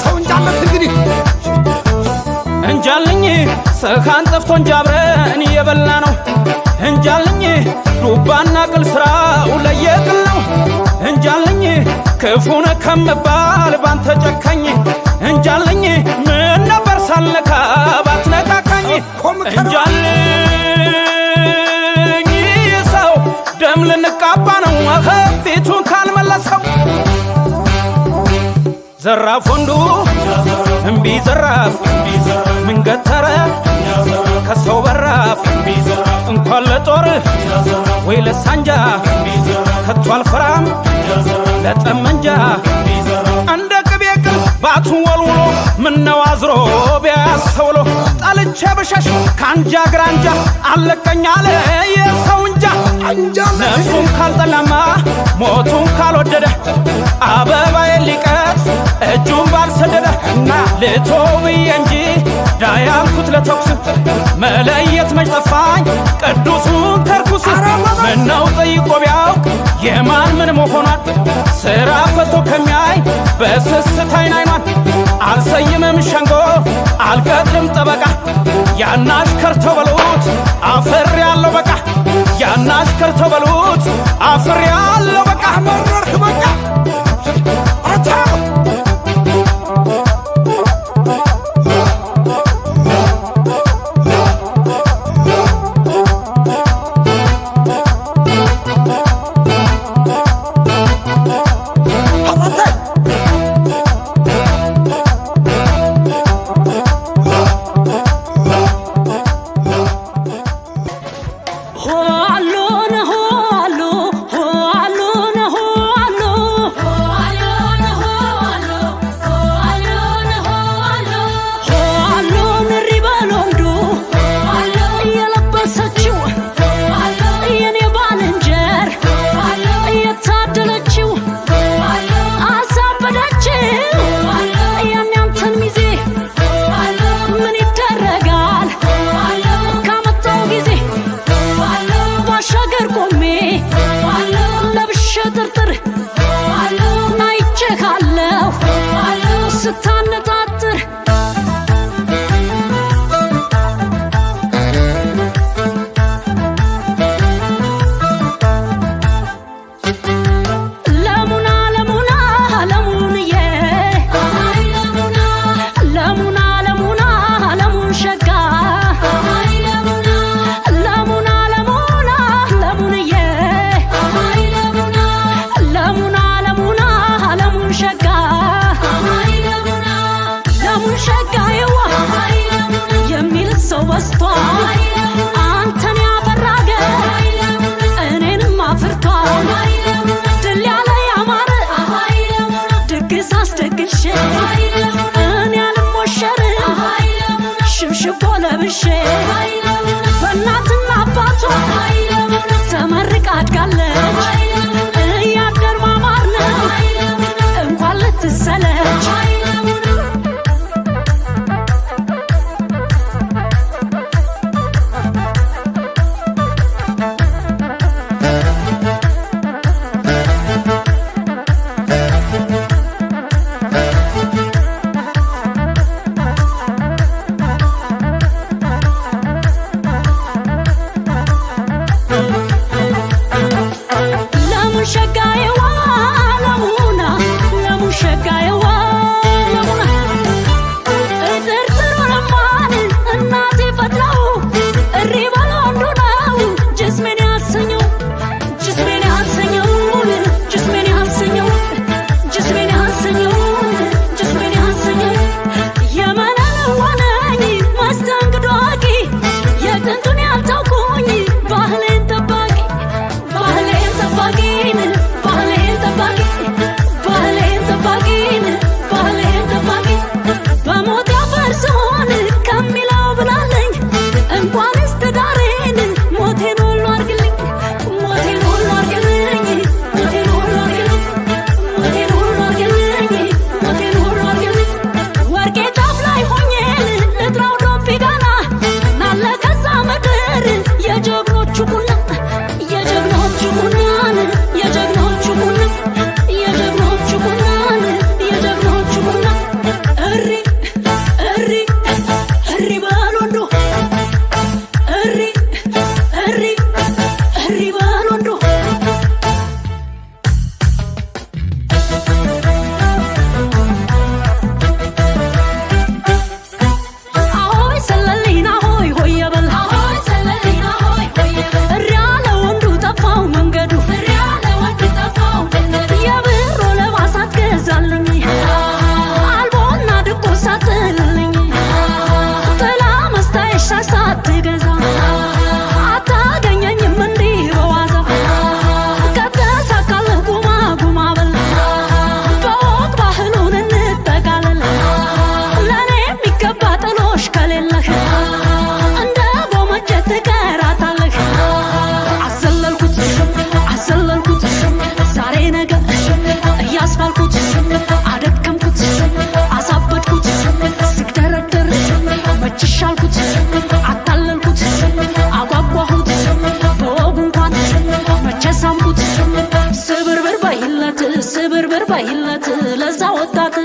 ሰው እንጃለት እንግዲህ እንጃልኝ ሰኻን ጠፍቶ እንጃብረን የበላ ነው እንጃልኝ ዱባና ቅል ስራው ለየቅል ነው እንጃልኝ ክፉነ ከምባል ባንተ ጨካኝ እንጃልኝ ምን ነበር ሳልነካ ባትነካካኝ እንጃልኝ ሰው ደም ልንቃባ ነው ፊቱን ካልመለሰው ዘራፍ ወንዱ እምቢ ዘራፍ ምን ገተረ ከሰው በራፍ እንኳን ለጦር ወይ ለሳንጃ ከቶ አልፈራም ለጠመንጃ እንደ ቅቤ ቅል ባቱን ወልውሎ ምነው አዝሮ ቢያሰውሎ ጠልቼ ብሸሽ ከአንጃ ግራንጃ አለቀኝ አለ የሰው እንጃ ነፍሱን ካልጠላማ ሞቱን ካልወደደ አበባዬ ሊቀት እጁን ባልሰደደ እና ልተው ብዬ እንጂ ዳያልኩት ለተኩስ መለየት መች ጠፋኝ ቅዱሱን ከርኩስ ምነው ጠይቆ ቢያውቅ የማን ምን መሆኗን ስራ ፈቶ ከሚያይ በስስት አይን አይኗን አልሰይምም ሸንጎ አልቀጥልም ጠበቃ ያን አሽከር ተበሉት አፍሬያለሁ በቃ ያን አሽከር ተበሉት አፍሬያለሁ በቃ መረርክ በቃ ሆ ስታነጣጥር ወስቷል አንተን ያፈራገ እኔንም አፍርቷል ድል ያለ ያማረ ድግስ አስደግሼ እኔ አልሞሸርም ሽብሽቦ ለብሼ በእናትና አባቷ ተመርቃ አድጋለች እያደር ማማር ነው እንኳን ልትሰለች ስብርብር በይለት ለዛ ወጣት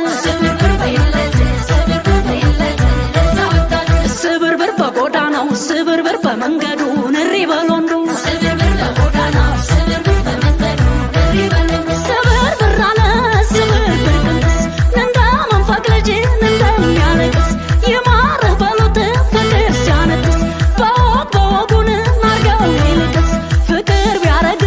ስብርብር በጎዳናው ስብርብር በመንገዱ ንሪ በሎንዱ ስብርብር አለ ስብርብር ቅንጥስ እንደ መንፈቅ ልጅ እንደሚያለቅስ ይማርህ በሉት ፍቅር ሲያነጥስ በወግ በወጉን ናርገው ይልቅስ ፍቅር ቢያረግ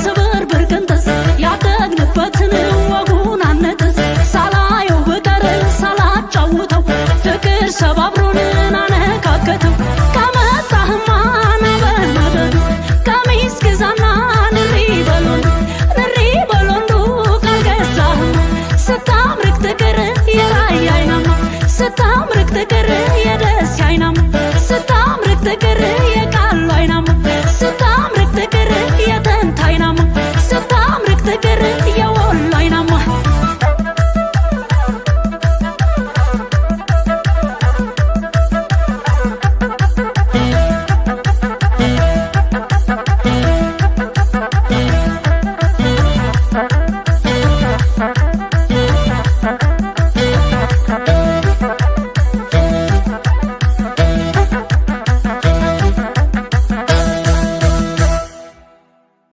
ስብርብር ቅንጥስ ያደግንበትን ወጉን አነጥስ ሳላየው ብቀር ሳላጫውተው ፍቅር ሰባብሮን አነካከተው ከመጣህማ ነበነበዱ ቀሚስ ግዛና ንሪ በሎንዱ ካልገዛህማ ስታምርክ ትቅር የራያ አይናማ ስታምርክ ትቅር የደስ አይናማ ስታምርክ ትቅር የቃሉ አይናማ ስታምርክ ትቅር የጥንት አይናማ ስታምርክ ትቅር